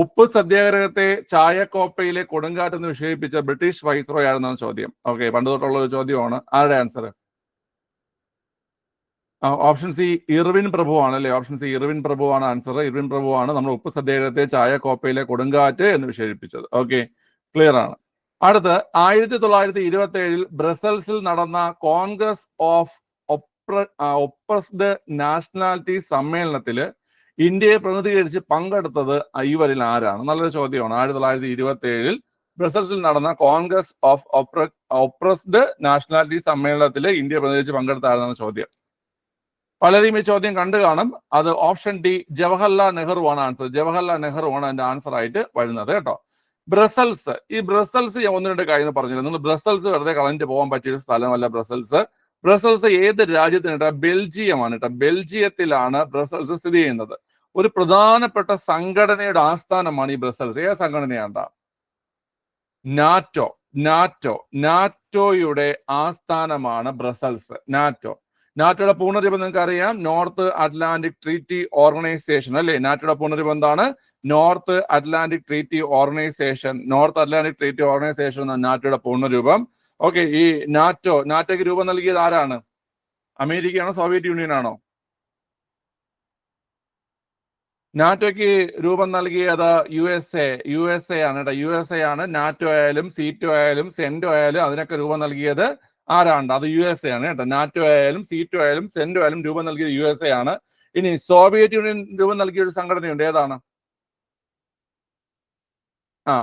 ഉപ്പ് സത്യാഗ്രഹത്തെ ചായക്കോപ്പയിലെ കൊടുങ്കാറ്റ് എന്ന് വിശേഷിപ്പിച്ച ബ്രിട്ടീഷ് വൈസ്രോയ് ആയിരുന്നാണ് ചോദ്യം. ഓക്കെ, പണ്ട് തൊട്ടുള്ള ഒരു ചോദ്യമാണ്. ആരുടെ ആൻസർ? ഓപ്ഷൻ സി ഇർവിൻ പ്രഭു ആണ് അല്ലേ? ഓപ്ഷൻ സി ഇർവിൻ പ്രഭു ആണ് ആൻസർ. ഇർവിൻ പ്രഭു ആണ് നമ്മൾ ഉപ്പ് സത്യാഗ്രഹത്തെ ചായക്കോപ്പയിലെ കൊടുങ്കാറ്റ് എന്ന് വിശേഷിപ്പിച്ചത്. ഓക്കെ, ക്ലിയർ ആണ്. അടുത്ത് 1927 ബ്രസൽസിൽ നടന്ന കോൺഗ്രസ് ഓഫ് ഒപ്രസ്ഡ് നാഷണാലിറ്റി സമ്മേളനത്തില് ഇന്ത്യയെ പ്രതിനിധീകരിച്ച് പങ്കെടുത്തത് ഇവരിൽ ആരാണ്? നല്ലൊരു ചോദ്യമാണ്. 1927 ബ്രസൽസിൽ നടന്ന കോൺഗ്രസ് ഓഫ് ഒപ്രസ്ഡ് നാഷണാലിറ്റി സമ്മേളനത്തിൽ ഇന്ത്യയെ പ്രതിനിധീകരിച്ച് പങ്കെടുത്ത ആരാണ് ചോദ്യം. പലരും ഈ ചോദ്യം കണ്ടു കാണും. അത് ഓപ്ഷൻ ഡി ജവഹർലാൽ നെഹ്റു ആണ് ആൻസർ. ജവഹർലാൽ നെഹ്റു ആണ് അതിന്റെ ആൻസർ ആയിട്ട് വരുന്നത് കേട്ടോ. ബ്രസൽസ്, ഈ ബ്രസൽസ് ഞാൻ ഒന്ന് രണ്ട് കാര്യം പറഞ്ഞിരുന്നു. നിങ്ങൾ ബ്രസൽസ് വെറുതെ കളഞ്ഞിട്ട് പോകാൻ പറ്റിയ സ്ഥലമല്ല ബ്രസൽസ്. ബ്രസൽസ് ഏത് രാജ്യത്തിന്? ബെൽജിയമാണ് കേട്ടോ. ബെൽജിയത്തിലാണ് ബ്രസൽസ് സ്ഥിതി ചെയ്യുന്നത്. ഒരു പ്രധാനപ്പെട്ട സംഘടനയുടെ ആസ്ഥാനമാണ് ഈ ബ്രസൽസ്. ഏത് സംഘടനയാണ്? നാറ്റോ. നാറ്റോയുടെ ആസ്ഥാനമാണ് ബ്രസൽസ്. നാറ്റോയുടെ പൂർണ്ണരൂപം നിങ്ങൾക്ക് അറിയാം, നോർത്ത് അറ്റ്ലാന്റിക് ട്രീറ്റി ഓർഗനൈസേഷൻ അല്ലേ? നാറ്റോയുടെ പൂർണ്ണരൂപം എന്താണ്? North Atlantic Treaty organisation. North Atlantic Treaty organisation എന്ന നാറ്റോയുടെ പൂർണ്ണരൂപം. ഓക്കെ, ഈ നാറ്റോയ്ക്ക് രൂപം നൽകിയത് ആരാണ്? അമേരിക്കയാണോ സോവിയറ്റ് യൂണിയൻ ആണോ? നാറ്റോയ്ക്ക് രൂപം നൽകിയത് യു എസ് എ ആണ് കേട്ടോ. USA ആണ്. നാറ്റോ ആയാലും സീറ്റോ ആയാലും സെന്റോ ആയാലും അതിനൊക്കെ രൂപം നൽകിയത് ആരാണ്? അത് USA ആണ് കേട്ടോ. നാറ്റോ ആയാലും സീറ്റോ ആയാലും സെന്റോ ആയാലും രൂപം നൽകിയത് USA ആണ്. ഇനി സോവിയറ്റ് യൂണിയൻ രൂപം നൽകിയ ഒരു സംഘടനയുണ്ട്. ഏതാണ്?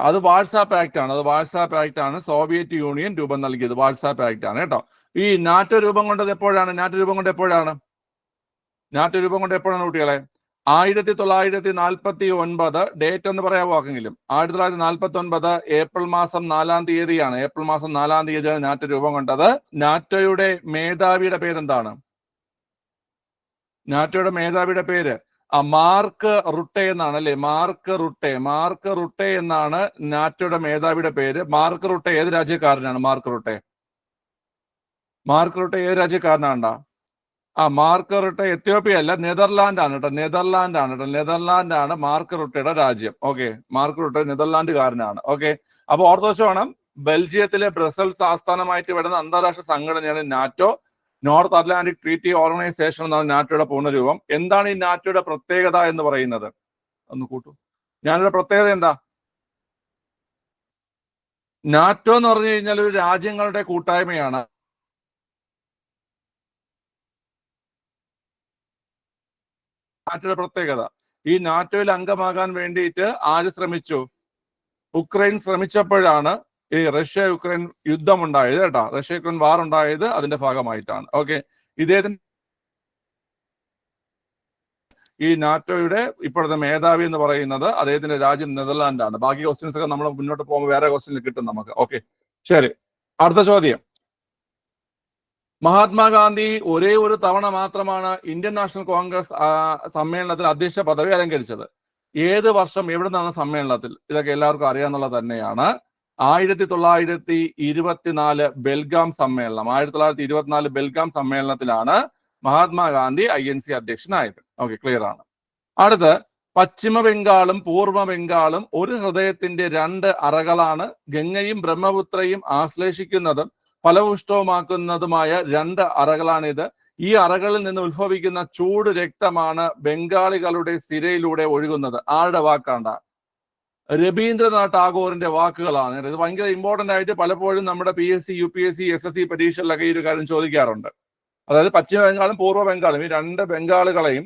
അത് വാട്സാപ്പ് ആക്ട് ആണ്. വാട്സാപ്പ് ആക്ട് ആണ് സോവിയറ്റ് യൂണിയൻ രൂപം നൽകിയത്. വാട്സാപ്പ് ആക്ട് ആണ് കേട്ടോ. ഈ നാറ്റോ രൂപം കൊണ്ടത് എപ്പോഴാണ്? നാറ്റോ രൂപം കൊണ്ട് എപ്പോഴാണ് കുട്ടികളെ? 1949 ഡേറ്റ് എന്ന് പറയാമോ ആക്കെങ്കിലും? 1949 ഏപ്രിൽ മാസം 4-ാം തീയതിയാണ്. ഏപ്രിൽ മാസം 4-ാം തീയതിയാണ് നാറ്റോ രൂപം കൊണ്ടത്. നാറ്റോയുടെ മേധാവിയുടെ പേരെന്താണ്? നാറ്റോയുടെ മേധാവിയുടെ പേര് മാർക്ക് റുട്ടെ എന്നാണ് അല്ലേ? മാർക്ക് റുട്ടെ എന്നാണ് നാറ്റോയുടെ മേധാവിയുടെ പേര്. മാർക്ക് റുട്ടെ ഏത് രാജ്യക്കാരനാണ്? മാർക്ക് റുട്ടെ ഏത് രാജ്യക്കാരനാണ്ടാ? മാർക്ക് റുട്ടെ എത്യോപ്യ അല്ല, നെതർലാൻഡ് ആണ് കേട്ടോ. നെതർലാൻഡ് ആണ് മാർക്ക് റുട്ടയുടെ രാജ്യം. ഓക്കെ, മാർക്ക് റുട്ടെ നെതർലാൻഡുകാരനാണ്. ഓക്കെ, അപ്പൊ ഓർത്തോച്ച് വേണം, ബെൽജിയത്തിലെ ബ്രസൽസ് ആസ്ഥാനമായിട്ട് വരുന്ന അന്താരാഷ്ട്ര സംഘടനയാണ് NATO. North Atlantic Treaty Organisation എന്നാണ് നാറ്റോയുടെ പൂർണ്ണരൂപം. എന്താണ് ഈ നാറ്റോയുടെ പ്രത്യേകത എന്ന് പറയുന്നത്? ഒന്ന് കൂട്ടു. നാറ്റോയുടെ പ്രത്യേകത എന്താ? നാറ്റോ എന്ന് പറഞ്ഞു കഴിഞ്ഞാൽ ഒരു രാജ്യങ്ങളുടെ കൂട്ടായ്മയാണ്. നാറ്റോയുടെ പ്രത്യേകത. ഈ നാറ്റോയിൽ അംഗമാകാൻ വേണ്ടിയിട്ട് ആര് ശ്രമിച്ചു? ഉക്രൈൻ ശ്രമിച്ചപ്പോഴാണ് ഈ റഷ്യ യുക്രൈൻ യുദ്ധം ഉണ്ടായത് കേട്ടോ. റഷ്യ യുക്രൈൻ വാർ ഉണ്ടായത് അതിന്റെ ഭാഗമായിട്ടാണ്. ഓക്കെ, ഇദ്ദേഹത്തിന് ഈ നാറ്റോയുടെ ഇപ്പോഴത്തെ മേധാവി എന്ന് പറയുന്നത് അദ്ദേഹത്തിന്റെ രാജ്യം നെതർലാൻഡ് ആണ്. ബാക്കി ക്വസ്റ്റ്യൻസ് ഒക്കെ നമ്മൾ മുന്നോട്ട് പോകുമ്പോൾ വേറെ ക്വസ്റ്റ്യൻ കിട്ടും നമുക്ക്. ഓക്കെ, ശരി. അടുത്ത ചോദ്യം. മഹാത്മാഗാന്ധി ഒരേ ഒരു തവണ മാത്രമാണ് ഇന്ത്യൻ നാഷണൽ കോൺഗ്രസ് സമ്മേളനത്തിൽ അധ്യക്ഷ പദവി അലങ്കരിച്ചത്. ഏത് വർഷം, എവിടെ നിന്നാണ് സമ്മേളനത്തിൽ? ഇതൊക്കെ എല്ലാവർക്കും അറിയാവുന്നത് തന്നെയാണ്. 1924 ബെൽഗാം സമ്മേളനം. 1924 ബെൽഗാം സമ്മേളനത്തിലാണ് മഹാത്മാഗാന്ധി INC അധ്യക്ഷനായത്. ഓക്കെ, ക്ലിയർ ആണ്. അടുത്ത്, പശ്ചിമ ബംഗാളും പൂർവ്വ ബംഗാളും ഒരു ഹൃദയത്തിന്റെ 2 അറകളാണ്. ഗംഗയും ബ്രഹ്മപുത്രയും ആശ്ലേഷിക്കുന്നതും ഫലപുഷ്ടവുമാക്കുന്നതുമായ 2 അറകളാണിത്. ഈ അറകളിൽ നിന്ന് ഉത്ഭവിക്കുന്ന ചൂട് രക്തമാണ് ബംഗാളികളുടെ സിരയിലൂടെ ഒഴുകുന്നത്. ആരുടെ വാക്കാണ്ട? രവീന്ദ്രനാഥ് ടാഗോറിന്റെ വാക്കുകളാണ്. ഇത് ഭയങ്കര ഇമ്പോർട്ടന്റ് ആയിട്ട് പലപ്പോഴും നമ്മുടെ PSC, UPSC, SSC പരീക്ഷകളിലൊക്കെ ഈ ഒരു കാര്യം ചോദിക്കാറുണ്ട്. അതായത് പശ്ചിമ ബംഗാളും പൂർവ്വ ബംഗാളും, ഈ 2 ബംഗാളുകളെയും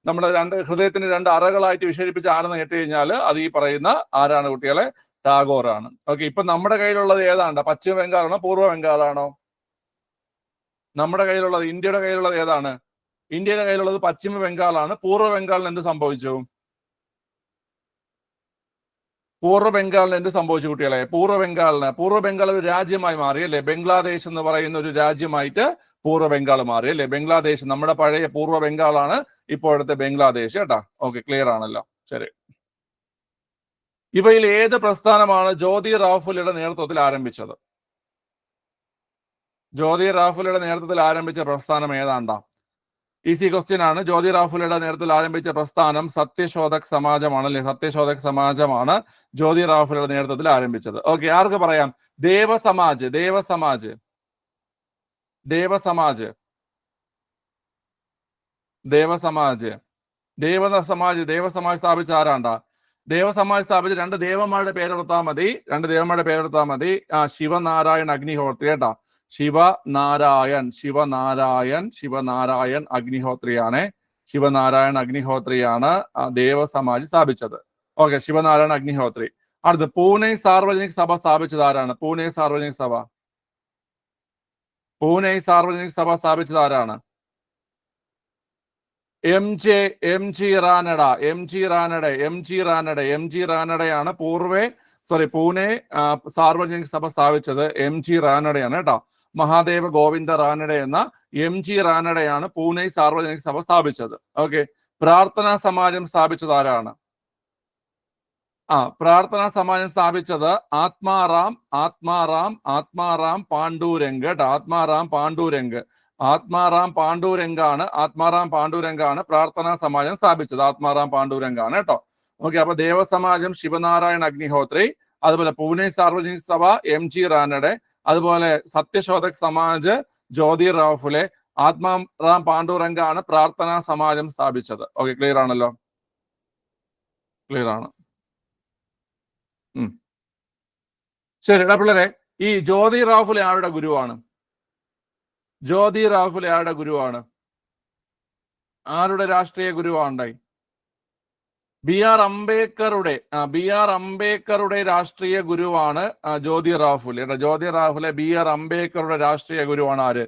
നമ്മുടെ ഹൃദയത്തിന്റെ 2 അറകളായിട്ട് വിശേഷിപ്പിച്ച് ആരെന്ന് കേട്ട് കഴിഞ്ഞാൽ അത് ഈ പറയുന്ന ആരാണ് കുട്ടികളെ? ടാഗോറാണ്. ഓക്കെ, ഇപ്പൊ നമ്മുടെ കയ്യിലുള്ളത് ഏതാണ്ട്? പശ്ചിമ ബംഗാളാണോ പൂർവ്വ ബംഗാളാണോ? നമ്മുടെ കയ്യിലുള്ളത്, ഇന്ത്യയുടെ കയ്യിലുള്ളത് ഏതാണ്? ഇന്ത്യയുടെ കയ്യിലുള്ളത് പശ്ചിമ ബംഗാളാണ്. പൂർവ്വ ബംഗാളിന് എന്ത് സംഭവിച്ചു? പൂർവ്വ ബംഗാളിന് എന്ത് സംഭവിച്ചു കുട്ടികളെ? പൂർവ്വ ബംഗാൾ ഒരു രാജ്യമായി മാറി അല്ലേ? ബംഗ്ലാദേശ് എന്ന് പറയുന്ന ഒരു രാജ്യമായിട്ട് പൂർവ്വ ബംഗാൾ മാറി അല്ലേ? ബംഗ്ലാദേശ് നമ്മുടെ പഴയ പൂർവ്വ ബംഗാളാണ് ഇപ്പോഴത്തെ ബംഗ്ലാദേശ് കേട്ടാ. ഓക്കെ, ക്ലിയർ ആണല്ലോ. ശരി. ഇവയിൽ ഏത് പ്രസ്ഥാനമാണ് ജ്യോതി റാവുഫുലെയുടെ നേതൃത്വത്തിൽ ആരംഭിച്ചത്? ജ്യോതി റാവുഫുലെയുടെ നേതൃത്വത്തിൽ ആരംഭിച്ച പ്രസ്ഥാനം ഏതാണ്ടാ? ഈസി ക്വസ്റ്റ്യൻ ആണ്. ജ്യോതിറാവ് ഫുലെയുടെ നേതൃത്വത്തിൽ ആരംഭിച്ച പ്രസ്ഥാനം സത്യശോധക് സമാജമാണ് അല്ലെ? സത്യശോധക് സമാജമാണ് ജ്യോതിറാവ് ഫുലെയുടെ നേതൃത്വത്തിൽ ആരംഭിച്ചത്. ഓക്കെ, ആർക്ക് പറയാം? ദേവസമാജ് സ്ഥാപിച്ച ആരാണ്ടാ? ദേവസമാജ് സ്ഥാപിച്ച രണ്ട് ദേവന്മാരുടെ പേരെടുത്താൽ മതി. ശിവനാരായൺ അഗ്നിഹോത്രി കേട്ടാ. ശിവനാരായൺ അഗ്നിഹോത്രിയാണ് ദേവസമാജ് സ്ഥാപിച്ചത്. ഓക്കെ, ശിവനാരായൺ അഗ്നിഹോത്രി. അടുത്ത് പൂനെ സാർവജനിക് സഭ സ്ഥാപിച്ചത് ആരാണ്? പൂനെ സാർവജനിക് സഭ സ്ഥാപിച്ചത് ആരാണ്? എം ജി റാനഡയാണ് പൂനെ സാർവജനിക് സഭ സ്ഥാപിച്ചത്. എം ജി റാനഡയാണ് കേട്ടോ. മഹാദേവ ഗോവിന്ദ റാനഡ എന്ന എം ജി റാനഡയാണ് പൂനെ സാർവജനിക് സഭ സ്ഥാപിച്ചത്. ഓക്കെ, പ്രാർത്ഥനാ സമാജം സ്ഥാപിച്ചത് ആരാണ്? പ്രാർത്ഥനാ സമാജം സ്ഥാപിച്ചത് ആത്മാറാം പാണ്ഡുരംഗ് കേട്ടോ. ആത്മാറാം പാണ്ഡുരംഗാണ് പ്രാർത്ഥനാ സമാജം സ്ഥാപിച്ചത്. ആത്മാറാം പാണ്ഡുരംഗാണ് കേട്ടോ. ഓക്കെ, അപ്പൊ ദേവസമാജം ശിവനാരായൺ അഗ്നിഹോത്രി, അതുപോലെ പൂനെ സാർവജനിക് സഭ എം ജി റാനഡെ, അതുപോലെ സത്യശോധക് സമാജ് ജ്യോതിറാവ് ഫുലെ, ആത്മാറാം പാണ്ഡുരംഗാണ് പ്രാർത്ഥനാ സമാജം സ്ഥാപിച്ചത്. ഓക്കെ, ക്ലിയർ ആണല്ലോ? ക്ലിയർ ആണ്. ശരി പിള്ളേരെ, ഈ ജ്യോതിറാവ് ഫുലെ ആരുടെ ഗുരുവാണ്? ആരുടെ രാഷ്ട്രീയ ഗുരുവാണ്ടായി? ബി ആർ അംബേദ്കറുടെ രാഷ്ട്രീയ ഗുരുവാണ് ജ്യോതിറാവ് ഫുലെ. ജ്യോതിറാവ് ഫുലെ ബി ആർ അംബേദ്കറുടെ രാഷ്ട്രീയ ഗുരുവാണ് ആര്?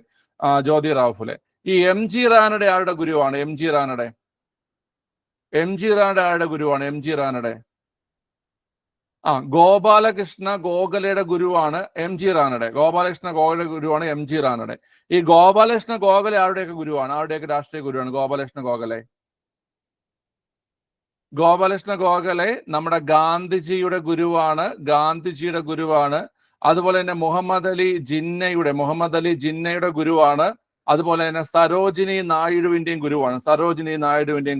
ജ്യോതിറാവ് ഫുലെ. ഈ എം ജി റാനഡെ ആരുടെ ഗുരുവാണ്? എം ജി റാനഡെ ആരുടെ ഗുരുവാണ്? ഗോപാലകൃഷ്ണ ഗോഖലെയുടെ ഗുരുവാണ് എം ജി റാനഡെ. ഈ ഗോപാലകൃഷ്ണ ഗോഖലെ ആരുടെയൊക്കെ ഗുരുവാണ്? ആരുടെയൊക്കെ രാഷ്ട്രീയ ഗുരുവാണ് ഗോപാലകൃഷ്ണ ഗോഖലെ? നമ്മുടെ ഗാന്ധിജിയുടെ ഗുരുവാണ്. അതുപോലെ തന്നെ മുഹമ്മദ് അലി ജിന്നയുടെ ഗുരുവാണ്. അതുപോലെ തന്നെ സരോജിനി നായിഡുവിന്റെയും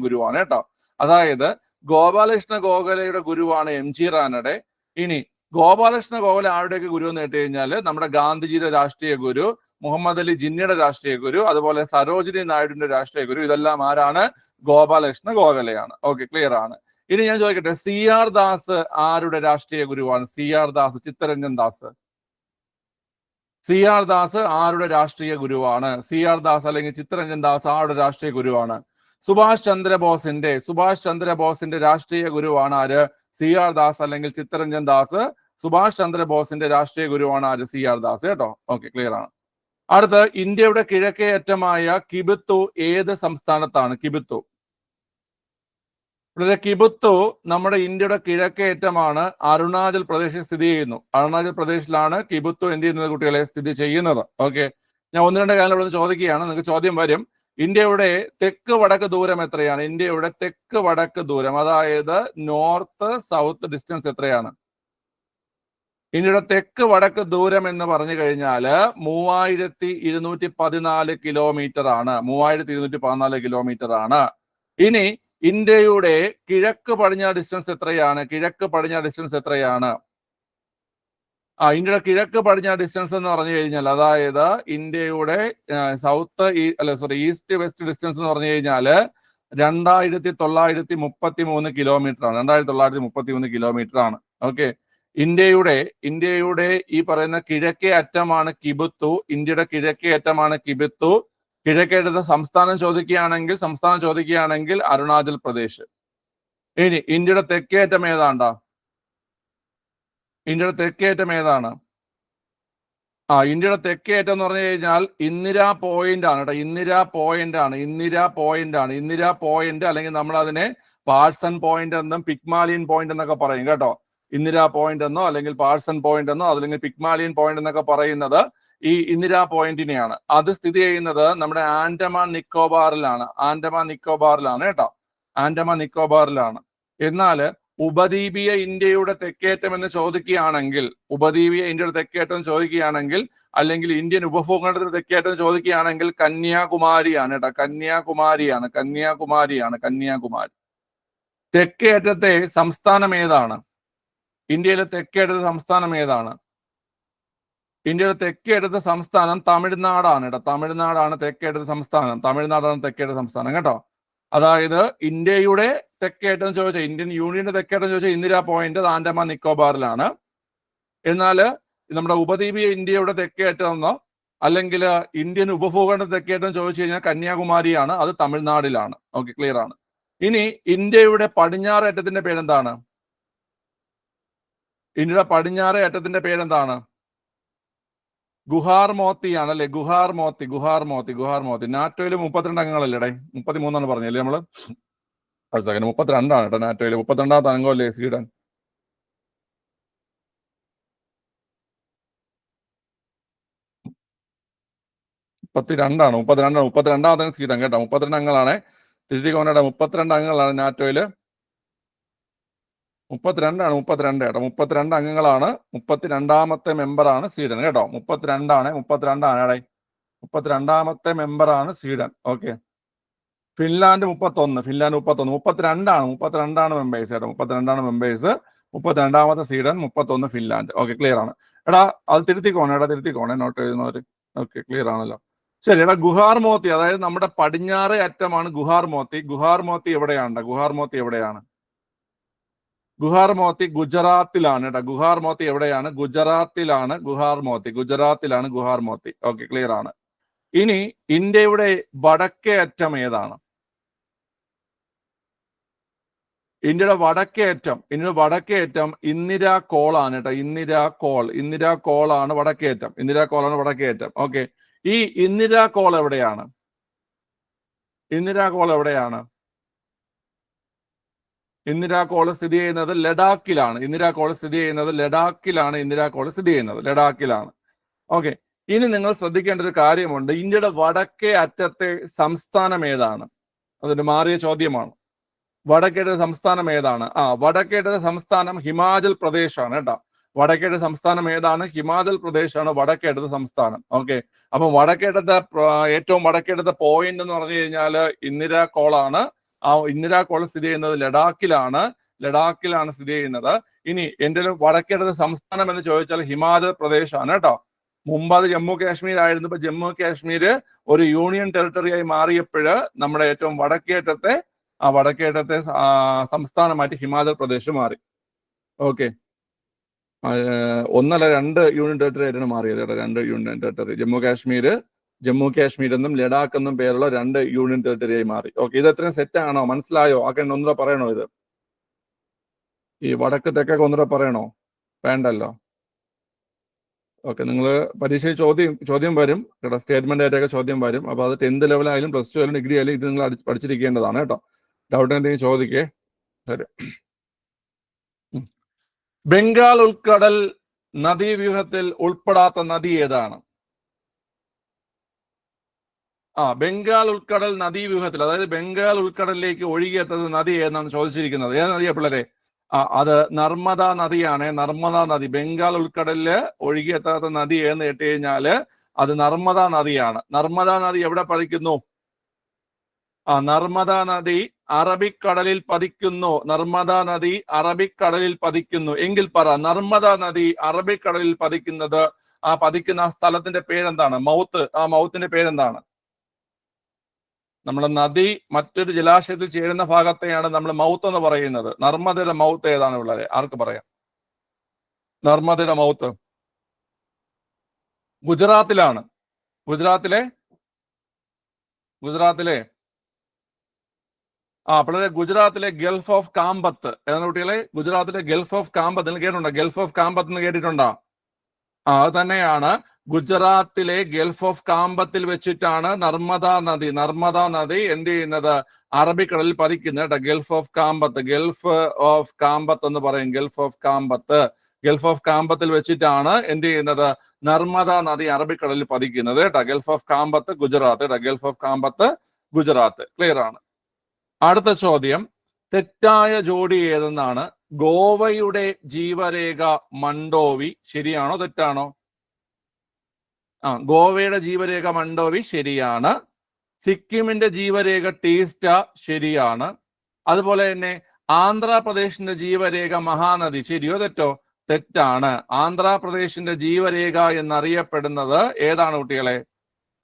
ഗുരുവാണ് കേട്ടോ. അതായത് ഗോപാലകൃഷ്ണ ഗോഖലെയുടെ ഗുരുവാണ് എം ജി റാനഡെ. ഇനി ഗോപാലകൃഷ്ണ ഗോഖലെ ആരുടെയൊക്കെ ഗുരു എന്ന് കേട്ട് കഴിഞ്ഞാൽ നമ്മുടെ ഗാന്ധിജിയുടെ രാഷ്ട്രീയ ഗുരു, മുഹമ്മദ് അലി ജിന്നയുടെ രാഷ്ട്രീയ ഗുരു, അതുപോലെ സരോജിനി നായിഡുവിന്റെ രാഷ്ട്രീയ ഗുരു. ഇതെല്ലാം ആരാണ്? ഗോപാലകൃഷ്ണ ഗോഖലെയാണ്. ഓക്കെ, ക്ലിയർ ആണ്. ഇനി ഞാൻ ചോദിക്കട്ടെ, സി ആർ ദാസ് ആരുടെ രാഷ്ട്രീയ ഗുരുവാണ്? ചിത്തരഞ്ജൻ ദാസ് ആരുടെ രാഷ്ട്രീയ ഗുരുവാണ്? അല്ലെങ്കിൽ ചിത്തരഞ്ജൻ ദാസ് ആരുടെ രാഷ്ട്രീയ ഗുരുവാണ്? സുഭാഷ് ചന്ദ്രബോസിന്റെ രാഷ്ട്രീയ ഗുരുവാണ് ആര്? സി ആർ ദാസ് അല്ലെങ്കിൽ ചിത്തരഞ്ജൻ ദാസ്. സുഭാഷ് ചന്ദ്രബോസിന്റെ രാഷ്ട്രീയ ഗുരുവാണ് ആര്? സി ആർ ദാസ് കേട്ടോ. ഓക്കെ, ക്ലിയർ ആണ്. അടുത്ത്, ഇന്ത്യയുടെ കിഴക്കേ അറ്റമായ കിബുത്തു ഏത് സംസ്ഥാനത്താണ്? കിബുത്തു നമ്മുടെ ഇന്ത്യയുടെ കിഴക്കേ അറ്റമാണ്. അരുണാചൽ പ്രദേശിൽ സ്ഥിതി ചെയ്യുന്നു. അരുണാചൽ പ്രദേശിലാണ് കിബുത്തു എന്ത് ചെയ്യുന്നത് കുട്ടികളെ? സ്ഥിതി ചെയ്യുന്നത്. ഓക്കെ, ഞാൻ ഒന്ന് രണ്ട് കാര്യം ഇവിടെ ചോദിക്കുകയാണ്, നിങ്ങൾക്ക് ചോദ്യം വരും. ഇന്ത്യയുടെ തെക്ക് വടക്ക് ദൂരം എത്രയാണ്? അതായത് നോർത്ത് സൗത്ത് ഡിസ്റ്റൻസ് എത്രയാണ്? ഇന്ത്യയുടെ തെക്ക് വടക്ക് ദൂരം എന്ന് പറഞ്ഞു കഴിഞ്ഞാൽ 3214 കിലോമീറ്റർ ആണ്. ഇനി ഇന്ത്യയുടെ കിഴക്ക് പടിഞ്ഞാറ് ഡിസ്റ്റൻസ് എത്രയാണ്? ഇന്ത്യയുടെ കിഴക്ക് പടിഞ്ഞാറ് ഡിസ്റ്റൻസ് എന്ന് പറഞ്ഞു കഴിഞ്ഞാൽ, അതായത് ഇന്ത്യയുടെ ഈസ്റ്റ് വെസ്റ്റ് ഡിസ്റ്റൻസ് എന്ന് പറഞ്ഞു കഴിഞ്ഞാൽ 2933 കിലോമീറ്റർ ആണ്. 2933 കിലോമീറ്റർ ആണ്. ഓക്കെ, ഇന്ത്യയുടെ ഈ പറയുന്ന കിഴക്കേ അറ്റമാണ് കിബുത്തു. കിഴക്കേറ്റത്തെ സംസ്ഥാനം ചോദിക്കുകയാണെങ്കിൽ അരുണാചൽ പ്രദേശ്. ഇനി ഇന്ത്യയുടെ തെക്കേ അറ്റം ഏതാണ്? ഇന്ത്യയുടെ തെക്കേ അറ്റം എന്ന് പറഞ്ഞു കഴിഞ്ഞാൽ ഇന്ദിരാ പോയിന്റ് ആണ്. അല്ലെങ്കിൽ നമ്മൾ അതിനെ പാഴ്സൺ പോയിന്റ് എന്നും പിക്മാലിയൻ പോയിന്റ് എന്നൊക്കെ പറയും കേട്ടോ. ഇന്ദിരാ പോയിന്റ് എന്നോ അല്ലെങ്കിൽ പാഴ്സൺ പോയിന്റ് എന്നോ അല്ലെങ്കിൽ പിക്മാലിയൻ പോയിന്റ് എന്നൊക്കെ പറയുന്നത് ഈ ഇന്ദിരാ പോയിന്റിനെയാണ്. അത് സ്ഥിതി ചെയ്യുന്നത് നമ്മുടെ ആൻഡമാൻ നിക്കോബാറിലാണ് കേട്ടോ. എന്നാൽ ഉപദ്വീപീയ ഇന്ത്യയുടെ തെക്കേറ്റം എന്ന് ചോദിക്കുകയാണെങ്കിൽ, ഉപദ്വീപീയ ഇന്ത്യയുടെ തെക്കേറ്റം ചോദിക്കുകയാണെങ്കിൽ, അല്ലെങ്കിൽ ഇന്ത്യൻ ഉപഭൂഖണ്ഡത്തിന് തെക്കേറ്റം ചോദിക്കുകയാണെങ്കിൽ കന്യാകുമാരിയാണ് കേട്ടോ. കന്യാകുമാരിയാണ്. കന്യാകുമാരി. തെക്കേറ്റത്തെ സംസ്ഥാനം ഏതാണ്? ഇന്ത്യയിലെ തെക്കേറ്റത്തെ സംസ്ഥാനം ഏതാണ്? ഇന്ത്യയുടെ തെക്കേറ്റത്തെ സംസ്ഥാനം തമിഴ്നാടാണ് കേട്ടോ. തമിഴ്നാടാണ് തെക്കേറ്റത്തെ സംസ്ഥാനം. തമിഴ്നാടാണ് തെക്കേറ്റത്തെ സംസ്ഥാനം കേട്ടോ. അതായത് ഇന്ത്യയുടെ തെക്കേറ്റം ചോദിച്ചാൽ, ഇന്ത്യൻ യൂണിയന്റെ തെക്കേറ്റം ചോദിച്ചാൽ ഇന്ദിരാ പോയിന്റ് ആൻഡമാൻ നിക്കോബാറിലാണ്. എന്നാൽ നമ്മുടെ ഉപദ്വീപീയ ഇന്ത്യയുടെ തെക്കേറ്റം എന്നോ അല്ലെങ്കിൽ ഇന്ത്യൻ ഉപഭൂഖണ്ഡ തെക്കേറ്റം ചോദിച്ചു കഴിഞ്ഞാൽ കന്യാകുമാരിയാണ്, അത് തമിഴ്നാടിലാണ്. ഓക്കെ, ക്ലിയർ ആണ്. ഇനി ഇന്ത്യയുടെ പടിഞ്ഞാറ് അറ്റത്തിന്റെ പേരെന്താണ്? ഇന്ത്യയുടെ പടിഞ്ഞാറ് അറ്റത്തിന്റെ പേരെന്താണ്? ഗുഹാർ മോത്തി ആണല്ലേ. ഗുഹാർ മോത്തി. നാറ്റോയിൽ 32 അംഗങ്ങളല്ലേ? 33 പറഞ്ഞല്ലേ നമ്മള്? 32 കേട്ടോ നാറ്റോയിൽ. 32ാമത്തെ അംഗമല്ലേ സ്വീഡൻ? മുപ്പത്തിരണ്ടാമത്തെ സ്വീഡൻ കേട്ടോ. 32 അംഗങ്ങളാണ്. തിരുത്തിക്കോണയുടെ 32 അംഗങ്ങളാണ് നാറ്റോയില്. 32 കേട്ടോ. 32 അംഗങ്ങളാണ്. 32ാമത്തെ മെമ്പറാണ് സ്വീഡൻ കേട്ടോ. 32 32ാമത്തെ മെമ്പറാണ് സ്വീഡൻ. ഓക്കെ. ഫിൻലാൻഡ് 31. 32ആണ് മെമ്പേഴ്സ് കേട്ടോ. 32ആണ് മെമ്പേഴ്സ്. 32ാമത്തെ സ്വീഡൻ, 31 ഫിൻലാൻഡ്. ഓക്കെ, ക്ലിയർ ആണ്. എടാ അത് തിരുത്തിക്കോണേ നോട്ട് എഴുതുന്നവര്. ഓക്കെ, ക്ലിയർ ആണല്ലോ. ശരി എടാ, ഗുഹാർ മോത്തി, അതായത് നമ്മുടെ പടിഞ്ഞാറ് അറ്റമാണ് ഗുഹാർ മോത്തി. ഗുഹാർ മോത്തി എവിടെയാണ്? ഗുഹാർ മോത്തി ഗുജറാത്തിലാണ് കേട്ടോ. ഗുഹാർ മോത്തി എവിടെയാണ്? ഗുജറാത്തിലാണ് ഗുഹാർ മോത്തി. ഓക്കെ, ക്ലിയർ ആണ്. ഇനി ഇന്ത്യയുടെ വടക്കേ അറ്റം ഏതാണ്? ഇന്ത്യയുടെ വടക്കേ അറ്റം ഇന്ദിരാ കോൾ ആണ് കേട്ടോ. ഇന്ദിരാ കോൾ ആണ് വടക്കേ അറ്റം. ഓക്കെ, ഈ ഇന്ദിരാ കോൾ എവിടെയാണ്? ഇന്ദിരാ കോൾ സ്ഥിതി ചെയ്യുന്നത് ലഡാക്കിലാണ്. ലഡാക്കിലാണ്. ഓക്കെ, ഇനി നിങ്ങൾ ശ്രദ്ധിക്കേണ്ട ഒരു കാര്യമുണ്ട്. ഇന്ത്യയുടെ വടക്കേ അറ്റത്തെ സംസ്ഥാനം ഏതാണ്? അതൊരു മാറിയ ചോദ്യമാണ്. വടക്കേറ്റത്തെ സംസ്ഥാനം ഏതാണ്? വടക്കേറ്റത്തെ സംസ്ഥാനം ഹിമാചൽ പ്രദേശാണ് കേട്ടോ. വടക്കേറ്റ സംസ്ഥാനം ഏതാണ്? ഹിമാചൽ പ്രദേശാണ് വടക്കേറ്റത്തെ സംസ്ഥാനം. ഓക്കെ, അപ്പൊ ഏറ്റവും വടക്കേറ്റത്തെ പോയിന്റ് എന്ന് പറഞ്ഞു കഴിഞ്ഞാൽ ഇന്ദിരാ കോളാണ്. ആ ഇന്ദിരാ കോൾ സ്ഥിതി ചെയ്യുന്നത് ലഡാക്കിലാണ് സ്ഥിതി ചെയ്യുന്നത്. ഇനി എൻ്റെ വടക്കേറ്റത്തെ സംസ്ഥാനം എന്ന് ചോദിച്ചാൽ ഹിമാചൽ പ്രദേശാണ് കേട്ടോ. മുമ്പ് അത് ജമ്മു കാശ്മീർ ആയിരുന്നു. ഇപ്പൊ ജമ്മു കാശ്മീർ ഒരു യൂണിയൻ ടെറിട്ടറി ആയി മാറിയപ്പോൾ നമ്മുടെ ഏറ്റവും വടക്കേറ്റത്തെ സംസ്ഥാനമായിട്ട് ഹിമാചൽ പ്രദേശ് മാറി. ഓക്കെ, 1 അല്ല 2 യൂണിയൻ ടെറിട്ടറി ആയിട്ടാണ് മാറിയത് കേട്ടോ. 2 യൂണിയൻ ടെറിട്ടറി. ജമ്മു കാശ്മീർ എന്നും ലഡാക്ക് എന്നും പേരുള്ള 2 യൂണിയൻ ടെറിട്ടറി ആയി മാറി. ഓക്കെ, ഇത് എത്രയും സെറ്റ് ആണോ? മനസ്സിലായോ? ഒന്നുകൂടെ പറയണോ? ഇത് ഈ വടക്ക് തെക്കൊക്കെ ഒന്നുകൂടെ പറയണോ? വേണ്ടല്ലോ. ഓക്കെ, നിങ്ങൾ പരീക്ഷയിൽ ചോദ്യം വരും കേട്ടോ. സ്റ്റേറ്റ്മെന്റ് ആയിട്ടൊക്കെ ചോദ്യം വരും. അപ്പൊ അത് 10th ലെവലായാലും +2 ആയാലും ഡിഗ്രി ആയാലും ഇത് നിങ്ങൾ പഠിച്ചിരിക്കേണ്ടതാണ് കേട്ടോ. ഡൗട്ട് എന്തെങ്കിലും ചോദിക്കേ. ശരി. ബംഗാൾ ഉൾക്കടൽ നദീവ്യൂഹത്തിൽ ഉൾപ്പെടാത്ത നദി ഏതാണ്? ബംഗാൾ ഉൾക്കടൽ നദീവ്യൂഹത്തിൽ, അതായത് ബംഗാൾ ഉൾക്കടലിലേക്ക് ഒഴുകിയെത്തുന്ന നദി ഏതാണ് ചോദിച്ചിരിക്കുന്നത്. ഏത് നദിയാ പിള്ളേരെ? അത് നർമ്മദ നദിയാണ്. ബംഗാൾ ഉൾക്കടലില് ഒഴുകിയെത്താത്ത നദി എന്ന് കേട്ട് കഴിഞ്ഞാല് അത് നർമ്മദ നദിയാണ്. നർമ്മദ നദി എവിടെ പതിക്കുന്നു? നർമ്മദ നദി അറബിക്കടലിൽ പതിക്കുന്നു. എങ്കിൽ പറ, നർമ്മദ നദി അറബിക്കടലിൽ പതിക്കുന്നത്, പതിക്കുന്ന സ്ഥലത്തിന്റെ പേരെന്താണ്? മൗത്ത്. മൗത്തിന്റെ പേരെന്താണ്? നമ്മുടെ നദി മറ്റൊരു ജലാശയത്തിൽ ചേരുന്ന ഭാഗത്തെയാണ് നമ്മൾ മൗത്ത് എന്ന് പറയുന്നത്. നർമ്മദയുടെ മൗത്ത് ഏതാണ് പിള്ളേരെ? ആർക്ക് പറയാം? നർമ്മദയുടെ മൗത്ത് ഗുജറാത്തിലാണ്. ഗുജറാത്തിലെ പിള്ളേരെ ഗുജറാത്തിലെ ഗൾഫ് ഓഫ് കാമ്പത്ത് ഏതാണ് കുട്ടികളെ? ഗുജറാത്തിലെ ഗൾഫ് ഓഫ് കാമ്പത്ത് നിങ്ങൾ കേട്ടിട്ടുണ്ടോ? ഗൾഫ് ഓഫ് കാമ്പത്ത് എന്ന് കേട്ടിട്ടുണ്ടോ? അത് തന്നെയാണ്. ഗുജറാത്തിലെ ഗൾഫ് ഓഫ് കാമ്പത്തിൽ വെച്ചിട്ടാണ് നർമ്മദ നദി എന്ത് ചെയ്യുന്നത്? അറബിക്കടലിൽ പതിക്കുന്നത് കേട്ടോ. ഗൾഫ് ഓഫ് കാമ്പത്ത് എന്ന് പറയും. ഗൾഫ് ഓഫ് കാമ്പത്തിൽ വെച്ചിട്ടാണ് എന്ത് ചെയ്യുന്നത്? നർമ്മദ നദി അറബിക്കടലിൽ പതിക്കുന്നത് കേട്ടോ. Gulf of Khambhat Gujarat. Clear ആണ്. അടുത്ത ചോദ്യം, തെറ്റായ ജോഡി ഏതെന്നാണ്. ഗോവയുടെ ജീവരേഖ മണ്ഡോവി. ശരിയാണോ തെറ്റാണോ? ഗോവയുടെ ജീവരേഖ മണ്ഡോവി ശരിയാണ്. സിക്കിമിന്റെ ജീവരേഖ ടീസ്റ്റ ശരിയാണ്. അതുപോലെ തന്നെ ആന്ധ്രാപ്രദേശിന്റെ ജീവരേഖ മഹാനദി. ശരിയോ തെറ്റോ? തെറ്റാണ്. ആന്ധ്രാപ്രദേശിന്റെ ജീവരേഖ എന്നറിയപ്പെടുന്നത് ഏതാണ് കുട്ടികളെ?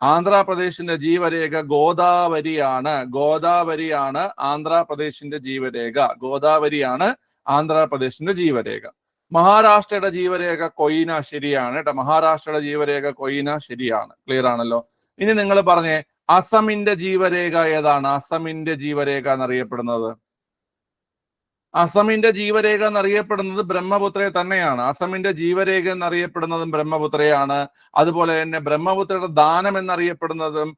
ആന്ധ്രാപ്രദേശിന്റെ ജീവരേഖ ഗോദാവരിയാണ്. ഗോദാവരിയാണ് ആന്ധ്രാപ്രദേശിന്റെ ജീവരേഖ. ഗോദാവരിയാണ് ആന്ധ്രാപ്രദേശിന്റെ ജീവരേഖ. മഹാരാഷ്ട്രയുടെ ജീവരേഖ കൊയ്ന. ശരിയാണ് കേട്ടോ. മഹാരാഷ്ട്രയുടെ ജീവരേഖ കൊയ്ന ശരിയാണ്. ക്ലിയർ ആണല്ലോ. ഇനി നിങ്ങൾ പറഞ്ഞേ, അസമിന്റെ ജീവരേഖ ഏതാണ്? അസമിന്റെ ജീവരേഖ എന്നറിയപ്പെടുന്നത്, അസമിന്റെ ജീവരേഖ എന്നറിയപ്പെടുന്നത് ബ്രഹ്മപുത്രയെ തന്നെയാണ്. അസമിന്റെ ജീവരേഖ എന്നറിയപ്പെടുന്നതും ബ്രഹ്മപുത്രയാണ്. അതുപോലെ തന്നെ ബ്രഹ്മപുത്രയുടെ ദാനം എന്നറിയപ്പെടുന്നതും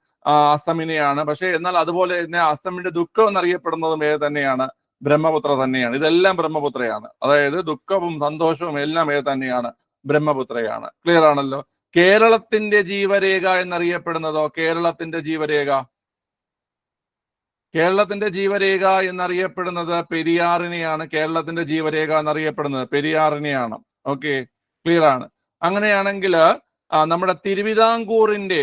അസമിനെയാണ്. പക്ഷെ എന്നാൽ അതുപോലെ തന്നെ അസമിന്റെ ദുഃഖം എന്നറിയപ്പെടുന്നതും ഏത് തന്നെയാണ്? ബ്രഹ്മപുത്ര തന്നെയാണ്. ഇതെല്ലാം ബ്രഹ്മപുത്രയാണ്. അതായത് ദുഃഖവും സന്തോഷവും എല്ലാം ഏത് തന്നെയാണ്? ബ്രഹ്മപുത്രയാണ്. ക്ലിയർ ആണല്ലോ. കേരളത്തിന്റെ ജീവരേഖ എന്നറിയപ്പെടുന്നതോ? കേരളത്തിന്റെ ജീവരേഖ, കേരളത്തിന്റെ ജീവരേഖ എന്നറിയപ്പെടുന്നത് പെരിയാറിനെയാണ്. കേരളത്തിന്റെ ജീവരേഖ എന്നറിയപ്പെടുന്നത് പെരിയാറിനെയാണ്. ഓക്കെ, ക്ലിയർ ആണ്. അങ്ങനെയാണെങ്കിൽ നമ്മുടെ തിരുവിതാംകൂറിന്റെ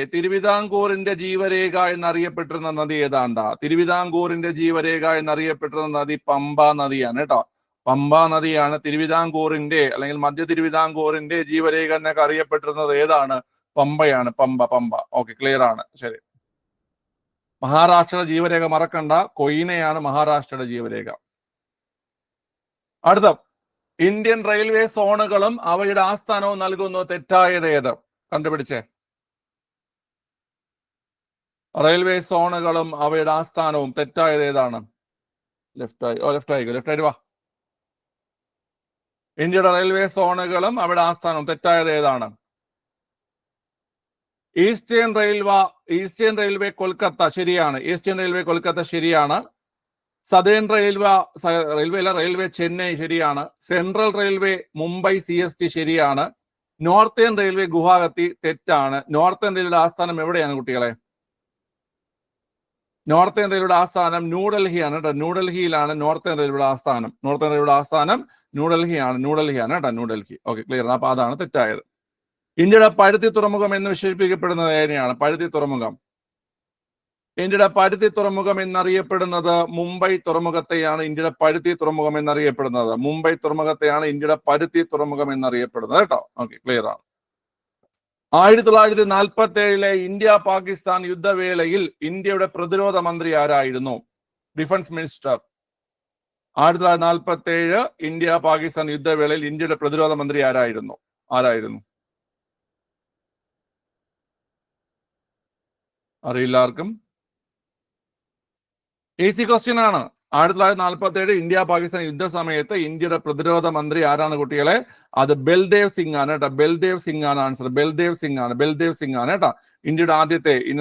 ജീവരേഖ എന്നറിയപ്പെട്ടിരുന്ന നദി ഏതാണ്ടാ? തിരുവിതാംകൂറിന്റെ ജീവരേഖ എന്നറിയപ്പെട്ടിരുന്ന നദി പമ്പ നദിയാണ് കേട്ടോ. പമ്പ നദിയാണ് തിരുവിതാംകൂറിന്റെ അല്ലെങ്കിൽ മധ്യ തിരുവിതാംകൂറിന്റെ ജീവരേഖ എന്നൊക്കെ അറിയപ്പെട്ടിരുന്നത് ഏതാണ്? പമ്പയാണ്. പമ്പ. ഓക്കെ, ക്ലിയർ ആണ്. ശരി. മഹാരാഷ്ട്രയുടെ ജീവരേഖ മറക്കണ്ട, കൊയ്നയാണ് മഹാരാഷ്ട്രയുടെ ജീവരേഖ. അടുത്ത, ഇന്ത്യൻ റെയിൽവേ സോണുകളും അവയുടെ ആസ്ഥാനവും നൽകുന്നു. തെറ്റായത് ഏത്? കണ്ടുപിടിച്ചേ. റെയിൽവേ സോണുകളും അവയുടെ ആസ്ഥാനവും തെറ്റായത് ഏതാണ്? ലെഫ്റ്റ് വാ. ഇന്ത്യയുടെ റെയിൽവേ സോണുകളും അവയുടെ ആസ്ഥാനവും തെറ്റായത് ഏതാണ്? ഈസ്റ്റേൺ റെയിൽവേ കൊൽക്കത്ത ശരിയാണ്. ഈസ്റ്റേൺ റെയിൽവേ കൊൽക്കത്ത ശരിയാണ്. സദേൺ റെയിൽവേ ചെന്നൈ ശരിയാണ്. സെൻട്രൽ റെയിൽവേ മുംബൈ CST ശരിയാണ്. നോർത്തേൺ റെയിൽവേ ഗുവാഹത്തി തെറ്റാണ്. നോർത്തേൺ റെയിൽവേയുടെ ആസ്ഥാനം എവിടെയാണ് കുട്ടികളെ? നോർത്തേൺ റെയിൽവേയുടെ ആസ്ഥാനം ന്യൂഡൽഹിയാണ് കേട്ടോ. ന്യൂഡൽഹിയിലാണ് നോർത്തേൺ റെയിൽവേയുടെ ആസ്ഥാനം. നോർത്തേൺ റെയിൽവേയുടെ ആസ്ഥാനം ന്യൂഡൽഹിയാണ് കേട്ടോ. ന്യൂഡൽഹി. Okay, clear. അപ്പൊ അതാണ് തെറ്റായത്. ഇന്ത്യയുടെ പരുത്തി തുറമുഖം എന്ന് വിശേഷിപ്പിക്കപ്പെടുന്നത് ഏതിനെയാണ്? പരുത്തി തുറമുഖം. ഇന്ത്യയുടെ പരുത്തി തുറമുഖം എന്നറിയപ്പെടുന്നത് മുംബൈ തുറമുഖത്തെയാണ്. ഇന്ത്യയുടെ പരുത്തി തുറമുഖം എന്നറിയപ്പെടുന്നത് മുംബൈ തുറമുഖത്തെയാണ് ഇന്ത്യയുടെ പരുത്തി തുറമുഖം എന്നറിയപ്പെടുന്നത് കേട്ടോ. ഓക്കെ, ക്ലിയർ ആണ്. 1947 ഇന്ത്യ പാകിസ്ഥാൻ യുദ്ധവേളയിൽ ഇന്ത്യയുടെ പ്രതിരോധ മന്ത്രി ആരായിരുന്നു? Defence minister. 1947 ഇന്ത്യ പാകിസ്ഥാൻ യുദ്ധവേളയിൽ ഇന്ത്യയുടെ പ്രതിരോധ മന്ത്രി ആരായിരുന്നു? അറിയില്ല ആർക്കും? ഈസി ക്വസ്റ്റ്യൻ ആണ്. 1947 ഇന്ത്യ പാകിസ്ഥാൻ യുദ്ധ സമയത്ത് ഇന്ത്യയുടെ പ്രതിരോധ മന്ത്രി ആരാണ് കുട്ടികളെ? അത് ബൽദേവ് സിംഗ് ആണ് കേട്ടോ. ബൽദേവ് സിംഗ് ആണ് ആൻസർ. ബൽദേവ് സിംഗ് ആണ് കേട്ടോ.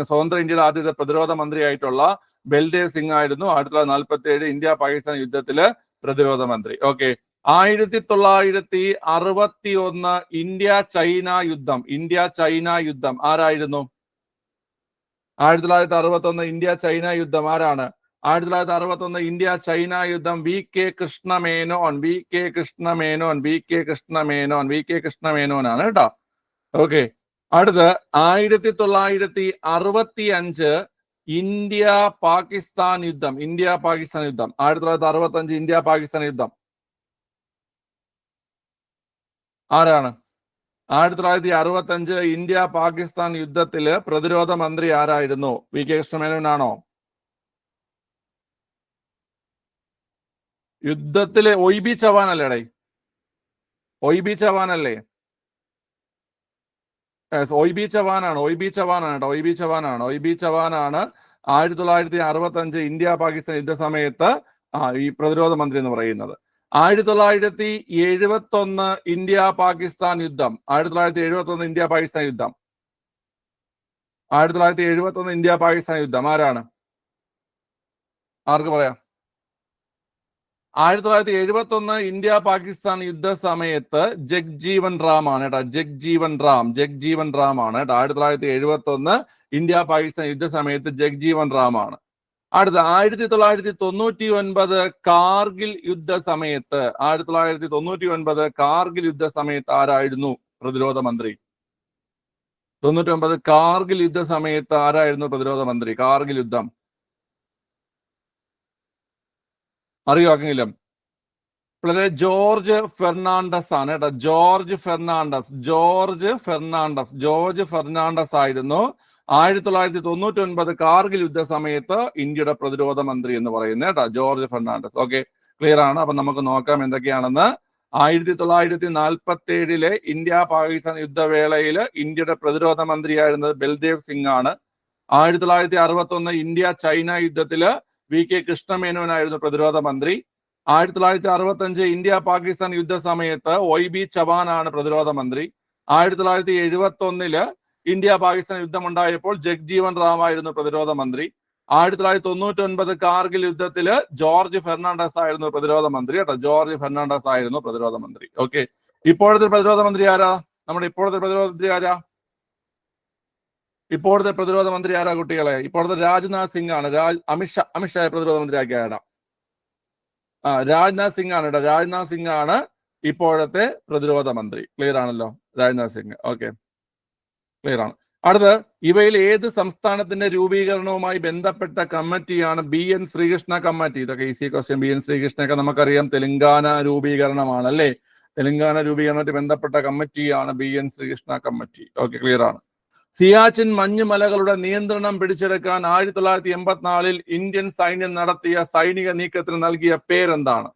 സ്വതന്ത്ര ഇന്ത്യയുടെ ആദ്യത്തെ പ്രതിരോധ മന്ത്രിയായിട്ടുള്ള ബൽദേവ് സിംഗ് ആയിരുന്നു 1947 ഇന്ത്യ പാകിസ്ഥാൻ യുദ്ധത്തില് പ്രതിരോധ മന്ത്രി. ഓക്കെ, 1961 ഇന്ത്യ ചൈന യുദ്ധം ആരായിരുന്നു? 1961 ഇന്ത്യ ചൈന യുദ്ധം ആരാണ്? 1961 ഇന്ത്യ ചൈന യുദ്ധം VK കൃഷ്ണമേനോൻ ആണ് കേട്ടോ. ഓക്കെ, അടുത്ത് 1965 ഇന്ത്യ പാകിസ്ഥാൻ യുദ്ധം. 1965 ഇന്ത്യ പാകിസ്ഥാൻ യുദ്ധം ആരാണ്? 1965 ഇന്ത്യ പാകിസ്ഥാൻ യുദ്ധത്തില് പ്രതിരോധ മന്ത്രി ആരായിരുന്നു? VK കൃഷ്ണമേനോനാണോ? യുദ്ധത്തില് OB ചവാൻ അല്ലേടേ? OB ചവാനല്ലേ? OB ചവാനാണ് കേട്ടോ. OB ചവാനാണ് 1965 ഇന്ത്യ പാകിസ്ഥാൻ യുദ്ധ സമയത്ത് ഈ പ്രതിരോധ മന്ത്രി എന്ന് പറയുന്നത്. 1971 ഇന്ത്യ പാകിസ്ഥാൻ യുദ്ധം. 1971 ഇന്ത്യ പാകിസ്ഥാൻ യുദ്ധം. 1971 ഇന്ത്യ പാകിസ്ഥാൻ യുദ്ധം ആരാണ്? ആർക്ക് പറയാം? 1971 ഇന്ത്യ പാകിസ്ഥാൻ യുദ്ധ സമയത്ത് ജഗ്ജീവൻ റാം ആണ് കേട്ടോ. ജഗ്ജീവൻ റാം ആണ് കേട്ടോ. 1971 ഇന്ത്യ പാകിസ്ഥാൻ യുദ്ധ സമയത്ത് ജഗ്ജീവൻ റാം ആണ്. അടുത്ത 1999 കാർഗിൽ യുദ്ധ സമയത്ത് 1999 കാർഗിൽ യുദ്ധ സമയത്ത് ആരായിരുന്നു പ്രതിരോധ മന്ത്രി? 99 കാർഗിൽ യുദ്ധ സമയത്ത് ആരായിരുന്നു പ്രതിരോധ മന്ത്രി? കാർഗിൽ യുദ്ധം അറിയോ ആർക്കെങ്കിലും? വളരെ ജോർജ് ഫെർണാണ്ടസ് ആണ് കേട്ടോ. ജോർജ് ഫെർണാണ്ടസ് ആയിരുന്നു 1999 കാർഗിൽ യുദ്ധ സമയത്ത് ഇന്ത്യയുടെ പ്രതിരോധ മന്ത്രി എന്ന് പറയുന്നത് കേട്ടോ, ജോർജ് ഫെർണാണ്ടസ്. ഓക്കെ, ക്ലിയർ ആണ്. അപ്പൊ നമുക്ക് നോക്കാം എന്തൊക്കെയാണെന്ന്. 1947 ഇന്ത്യ പാകിസ്ഥാൻ യുദ്ധവേളയിൽ ഇന്ത്യയുടെ പ്രതിരോധ മന്ത്രിയായിരുന്നത് ബൽദേവ് സിംഗ് ആണ്. 1961 ഇന്ത്യ ചൈന യുദ്ധത്തില് VK കൃഷ്ണമേനോനായിരുന്നു പ്രതിരോധ മന്ത്രി. 1965 ഇന്ത്യ പാകിസ്ഥാൻ യുദ്ധ സമയത്ത് YB ചവാൻ ആണ് പ്രതിരോധ മന്ത്രി. 1971 ഇന്ത്യ പാകിസ്ഥാൻ യുദ്ധമുണ്ടായപ്പോൾ ജഗ്ജീവൻ റാം ആയിരുന്നു പ്രതിരോധ മന്ത്രി. 1999 കാർഗിൽ യുദ്ധത്തില് ജോർജ് ഫെർണാണ്ടസ് ആയിരുന്നു പ്രതിരോധ മന്ത്രി കേട്ടോ. ജോർജ് ഫെർണാണ്ടസ് ആയിരുന്നു പ്രതിരോധ മന്ത്രി. ഓക്കെ, ഇപ്പോഴത്തെ പ്രതിരോധ മന്ത്രി ആരാ? നമ്മുടെ ഇപ്പോഴത്തെ പ്രതിരോധ മന്ത്രി ആരാ? ഇപ്പോഴത്തെ പ്രതിരോധ മന്ത്രി ആരാ കുട്ടികളെ? ഇപ്പോഴത്തെ രാജ്നാഥ് സിംഗ് ആണ്. അമിത്ഷാ പ്രതിരോധ മന്ത്രി ആക്കിയാടാ. രാജ്നാഥ് സിംഗ് ആണ് കേട്ടോ. രാജ്നാഥ് സിംഗ് ആണ് ഇപ്പോഴത്തെ പ്രതിരോധ മന്ത്രി. ക്ലിയർ ആണല്ലോ, രാജ്നാഥ് സിംഗ്. ഓക്കെ, ക്ലിയർ ആണ്. അടുത്ത്, ഇവയിൽ ഏത് സംസ്ഥാനത്തിന്റെ രൂപീകരണവുമായി ബന്ധപ്പെട്ട കമ്മിറ്റിയാണ് BN ശ്രീകൃഷ്ണ കമ്മിറ്റി? ഇതൊക്കെ ഈസി ക്വസ്റ്റ്യൻ. BN ശ്രീകൃഷ്ണയൊക്കെ നമുക്കറിയാം തെലങ്കാന രൂപീകരണമാണ് അല്ലേ? തെലങ്കാന രൂപീകരണവുമായി ബന്ധപ്പെട്ട കമ്മിറ്റിയാണ് BN ശ്രീകൃഷ്ണ കമ്മിറ്റി. ഓക്കെ, ക്ലിയർ ആണ്. സിയാച്ചിൻ മഞ്ഞുമലകളുടെ നിയന്ത്രണം പിടിച്ചെടുക്കാൻ 1984 ഇന്ത്യൻ സൈന്യം നടത്തിയ സൈനിക നീക്കത്തിന് നൽകിയ പേരെന്താണ്?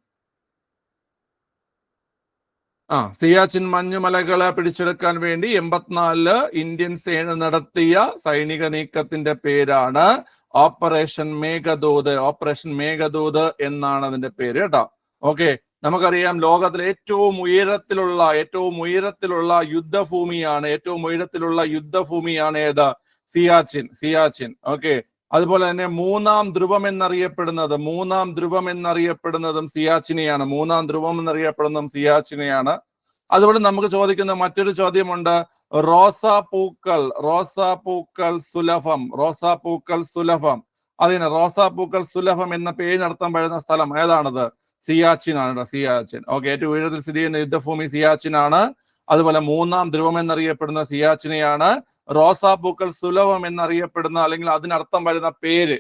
സിയാച്ചിൻ മഞ്ഞുമലകളെ പിടിച്ചെടുക്കാൻ വേണ്ടി 1984 ഇന്ത്യൻ സേന നടത്തിയ സൈനിക നീക്കത്തിന്റെ പേരാണ് ഓപ്പറേഷൻ മേഘദൂത്. ഓപ്പറേഷൻ മേഘദൂത് എന്നാണ് അതിന്റെ പേര് കേട്ടോ. ഓക്കെ, നമുക്കറിയാം ലോകത്തിലെ ഏറ്റവും ഉയരത്തിലുള്ള യുദ്ധഭൂമിയാണ് ഏത്? സിയാച്ചിൻ. ഓക്കെ, അതുപോലെ തന്നെ മൂന്നാം ധ്രുവം എന്നറിയപ്പെടുന്നതും സിയാച്ചിനെയാണ്. അതുപോലെ നമുക്ക് ചോദിക്കുന്ന മറ്റൊരു ചോദ്യമുണ്ട്. റോസാപ്പൂക്കൾ സുലഭം. അതിന് റോസാപ്പൂക്കൾ സുലഭം എന്ന പേരിനർത്ഥം വരുന്ന സ്ഥലം ഏതാണത്? സിയാച്ചിൻ ആണ്. സിയാച്ചിൻ. ഓക്കെ, ഏറ്റവും ഉയരത്തിൽ സ്ഥിതി ചെയ്യുന്ന യുദ്ധഭൂമി സിയാച്ചിൻ ആണ്. അതുപോലെ മൂന്നാം ധ്രുവം എന്നറിയപ്പെടുന്ന സിയാച്ചിനെയാണ്. റോസാപ്പൂക്കൾ സുലഭം എന്നറിയപ്പെടുന്ന അല്ലെങ്കിൽ അതിനർത്ഥം വരുന്ന പേര്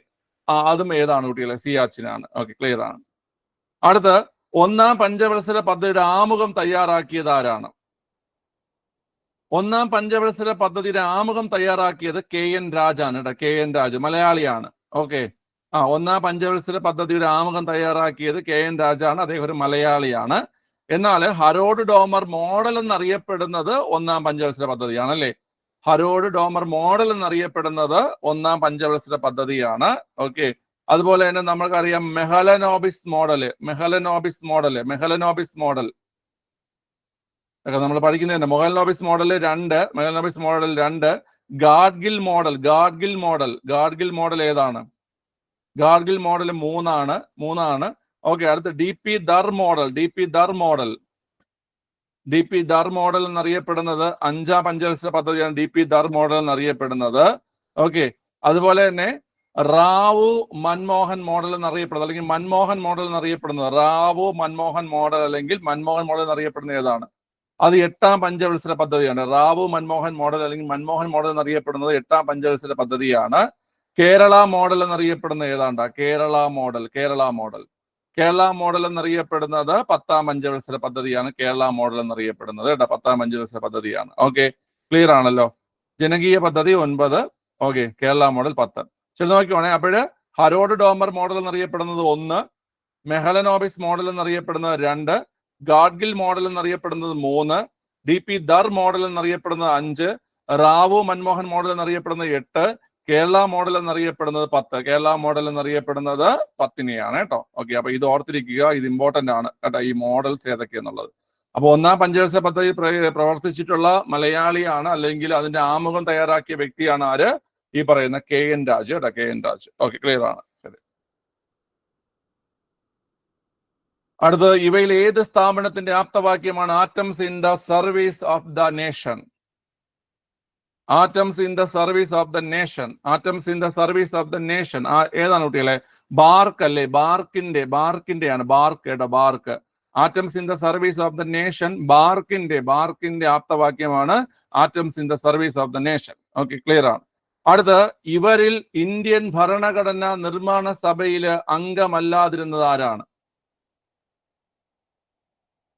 അതും ഏതാണ് കുട്ടികളെ? സിയാച്ചിനാണ്. ഓക്കെ, ക്ലിയർ ആണ്. അടുത്ത്, ഒന്നാം പഞ്ചവത്സര പദ്ധതിയുടെ ആമുഖം തയ്യാറാക്കിയത് ആരാണ്? ഒന്നാം പഞ്ചവത്സര പദ്ധതിയുടെ ആമുഖം തയ്യാറാക്കിയത് KN രാജാണ് കേട്ടോ. KN രാജ് മലയാളിയാണ്. ഓക്കെ, ഒന്നാം പഞ്ചവത്സര പദ്ധതിയുടെ ആമുഖം തയ്യാറാക്കിയത് KN രാജാണ്. അദ്ദേഹം ഒരു മലയാളിയാണ്. എന്നാൽ ഹരോഡ് ഡോമർ മോഡൽ എന്നറിയപ്പെടുന്നത് ഒന്നാം പഞ്ചവത്സര പദ്ധതിയാണ് അല്ലേ? ഹരോഡ് ഡോമർ മോഡൽ എന്നറിയപ്പെടുന്നത് ഒന്നാം പഞ്ചവത്സര പദ്ധതിയാണ്. ഓക്കെ, അതുപോലെ തന്നെ നമുക്കറിയാം മെഹലനോബിസ് മോഡൽ ഒക്കെ നമ്മൾ പഠിക്കുന്നതന്നെ. മെഹലനോബിസ് മോഡൽ 2, ഗാഡ്ഗിൽ മോഡൽ ഏതാണ്? ഗാഡ്ഗിൽ മോഡൽ 3ആണ്. ഓക്കെ, അടുത്ത DP ധർ മോഡൽ എന്നറിയപ്പെടുന്നത് അഞ്ചാം പഞ്ചവത്സര പദ്ധതിയാണ്. DP ധർ മോഡൽ എന്നറിയപ്പെടുന്നത്. ഓക്കെ, അതുപോലെ തന്നെ റാവു മൻമോഹൻ മോഡൽ എന്നറിയപ്പെടുന്നത് അല്ലെങ്കിൽ മൻമോഹൻ മോഡൽ എന്നറിയപ്പെടുന്നത് ഏതാണ്? അത് 8ാം പഞ്ചവത്സര പദ്ധതിയാണ്. റാവു മൻമോഹൻ മോഡൽ അല്ലെങ്കിൽ മൻമോഹൻ മോഡൽ എന്നറിയപ്പെടുന്നത് 8ാം പഞ്ചവത്സര പദ്ധതിയാണ്. കേരള മോഡൽ എന്നറിയപ്പെടുന്ന ഏതാണ്ടാ? കേരള മോഡൽ എന്നറിയപ്പെടുന്നത് 10ാം പഞ്ചവത്സര പദ്ധതിയാണ്. കേരള മോഡൽ എന്നറിയപ്പെടുന്നത് കേട്ടോ 10ാം പഞ്ചവത്സര പദ്ധതിയാണ്. ഓക്കെ, ക്ലിയർ ആണല്ലോ. ജനകീയ പദ്ധതി 9. Okay, Kerala model 10. ശരി, നോക്കിക്കോണേ. അപ്പോഴ് ഹരോഡ് ഡോമർ മോഡൽ എന്നറിയപ്പെടുന്നത് 1, മെഹലനോബിസ് മോഡൽ എന്നറിയപ്പെടുന്നത് 2, ഗാഡ്ഗിൽ മോഡൽ എന്നറിയപ്പെടുന്നത് 3, DP ധർ മോഡൽ എന്നറിയപ്പെടുന്നത് 5, റാവു മൻമോഹൻ മോഡൽ എന്നറിയപ്പെടുന്നത് 8, കേരള മോഡൽ എന്നറിയപ്പെടുന്നത് 10. കേരള മോഡൽ എന്നറിയപ്പെടുന്നത് 10നെയാണ് കേട്ടോ. ഓക്കെ, അപ്പൊ ഇത് ഓർത്തിരിക്കുക, ഇത് ഇമ്പോർട്ടന്റ് ആണ് കേട്ടോ, ഈ മോഡൽസ് ഏതൊക്കെയെന്നുള്ളത്. അപ്പൊ ഒന്നാം പഞ്ചവത്സര പദ്ധതി പ്രവർത്തിച്ചിട്ടുള്ള മലയാളിയാണ് അല്ലെങ്കിൽ അതിന്റെ ആമുഖം തയ്യാറാക്കിയ വ്യക്തിയാണ് ആര്? ഈ പറയുന്ന KN രാജ് കേട്ടോ, KN രാജ്. ഓക്കെ, ക്ലിയർ ആണ്. ശരി, അടുത്ത്, ഇവയിൽ ഏത് സ്ഥാപനത്തിന്റെ ആപ്തവാക്യമാണ് atoms in the service of the nation? Atoms in the service of the nation. Atoms in the service of the nation. ഏതാണ് കുട്ടികളെ? ബാർക്ക് അല്ലേ? ബാർക്കിന്റെയാണ്. ബാർക്ക് കേട്ടോ, BARC. Atoms in the service of the nation. ബാർക്കിന്റെ ആപ്തവാക്യമാണ് atoms in the service of the nation. Okay, clear ആണ്. അടുത്ത്, ഇവരിൽ ഇന്ത്യൻ ഭരണഘടനാ നിർമ്മാണ സഭയില് അംഗമല്ലാതിരുന്നത് ആരാണ്?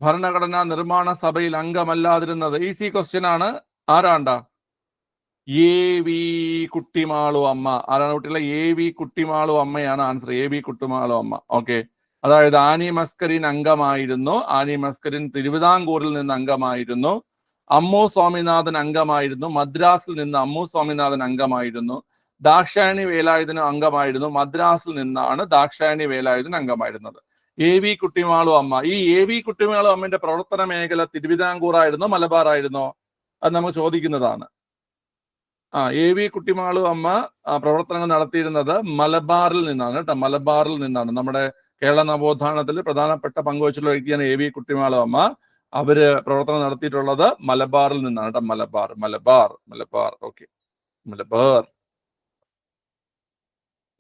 ഭരണഘടനാ നിർമ്മാണ സഭയിൽ അംഗമല്ലാതിരുന്നത് ഈസി ക്വസ്റ്റ്യൻ ആണ്. ആരാണ്ട? AV കുട്ടിമാളു അമ്മ. ആരാണ് കുട്ടികളെ? AV കുട്ടിമാളു അമ്മയാണ് ആൻസർ. AV കുട്ടിമാളു അമ്മ. ഓക്കെ, അതായത് ആനി മസ്കരിൻ അംഗമായിരുന്നു. ആനി മസ്കരിൻ തിരുവിതാംകൂറിൽ നിന്ന് അംഗമായിരുന്നു. അമ്മു സ്വാമിനാഥൻ അംഗമായിരുന്നു. മദ്രാസിൽ നിന്ന് അമ്മു സ്വാമിനാഥൻ അംഗമായിരുന്നു. ദാക്ഷായണി വേലായുധനും അംഗമായിരുന്നു. മദ്രാസിൽ നിന്നാണ് ദാക്ഷായണി വേലായുധൻ അംഗമായിരുന്നത്. AV കുട്ടിമാളു അമ്മ. ഈ AV കുട്ടിമാളു അമ്മന്റെ പ്രവർത്തന മേഖല തിരുവിതാംകൂർ ആയിരുന്നോ മലബാർ ആയിരുന്നോ? അത് നമുക്ക് ചോദിക്കുന്നതാണ്. AV കുട്ടിമാളു അമ്മ പ്രവർത്തനങ്ങൾ നടത്തിയിരുന്നത് മലബാറിൽ നിന്നാണ് കേട്ടോ. മലബാറിൽ നിന്നാണ്. നമ്മുടെ കേരള നവോത്ഥാനത്തിൽ പ്രധാനപ്പെട്ട പങ്കുവച്ചിട്ടുള്ള വ്യക്തിയാണ് AV കുട്ടിമാളു അമ്മ. അവര് പ്രവർത്തനം നടത്തിയിട്ടുള്ളത് മലബാറിൽ നിന്നാണ് കേട്ടോ. മലബാർ. ഓക്കെ, മലബാർ.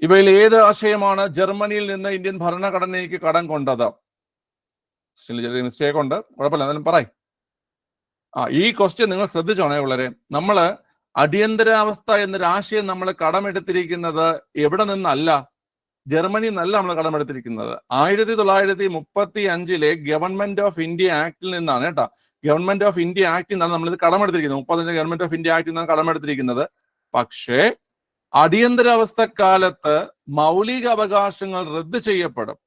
ഇവയിൽ ഏത് ആശയമാണ് ജർമ്മനിയിൽ നിന്ന് ഇന്ത്യൻ ഭരണഘടനയ്ക്ക് കടം കൊണ്ടത്? ചെറിയ മിസ്റ്റേക്ക് ഉണ്ട്, കുഴപ്പമില്ല, എന്നാലും പറയും. ഈ ക്വസ്റ്റ്യൻ നിങ്ങൾ ശ്രദ്ധിച്ചോണേ വളരെ. നമ്മള് അടിയന്തരാവസ്ഥ എന്നൊരു ആശയം നമ്മൾ കടമെടുത്തിരിക്കുന്നത് എവിടെ നിന്നല്ല? ജർമ്മനി എന്നല്ല നമ്മൾ കടമെടുത്തിരിക്കുന്നത്. 1935 ഗവൺമെന്റ് ഓഫ് ഇന്ത്യ ആക്ടിൽ നിന്നാണ് കേട്ടോ. ഗവൺമെന്റ് ഓഫ് ഇന്ത്യ ആക്ടിൽ നിന്നാണ് നമ്മളിത് കടമെടുത്തിരിക്കുന്നത്. 35 ഗവൺമെന്റ് ഓഫ് ഇന്ത്യ ആക്ടിൽ നിന്നാണ് കടമെടുത്തിരിക്കുന്നത്. പക്ഷേ അടിയന്തരാവസ്ഥ കാലത്ത് മൗലിക അവകാശങ്ങൾ റദ്ദ് ചെയ്യപ്പെടും.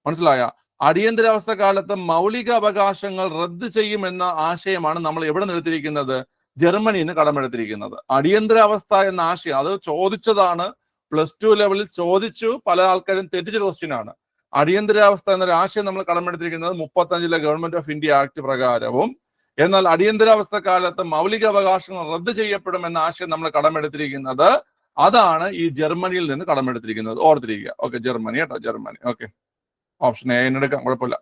മനസ്സിലായ? അടിയന്തരാവസ്ഥ കാലത്ത് മൗലിക അവകാശങ്ങൾ റദ്ദ് ചെയ്യുമെന്ന ആശയമാണ് നമ്മൾ എവിടെ നിന്നെടുത്തിരിക്കുന്നത്? ജർമ്മനിയിൽ നിന്ന് കടമെടുത്തിരിക്കുന്നത്. അടിയന്തരാവസ്ഥ എന്ന ആശയം അത് ചോദിച്ചതാണ്, +2 ലെവലിൽ ചോദിച്ചു. പല ആൾക്കാരും തെറ്റിച്ച ക്വസ്റ്റ്യൻ ആണ്. അടിയന്തരാവസ്ഥ എന്നൊരു ആശയം നമ്മൾ കടമെടുത്തിരിക്കുന്നത് 35 ഗവൺമെന്റ് ഓഫ് ഇന്ത്യ ആക്ട് പ്രകാരവും. എന്നാൽ അടിയന്തരാവസ്ഥ കാലത്ത് മൗലിക അവകാശങ്ങൾ റദ്ദ് ചെയ്യപ്പെടും എന്ന ആശയം നമ്മൾ കടമെടുത്തിരിക്കുന്നത് അതാണ് ഈ ജർമ്മനിയിൽ നിന്ന് കടമെടുത്തിരിക്കുന്നത്. ഓർത്തിരിക്കുക. ഓക്കെ, ജർമ്മനി കേട്ടോ, ജർമ്മനി. ഓക്കെ, ഓപ്ഷൻ എ എടുക്കാം, കുഴപ്പമില്ല.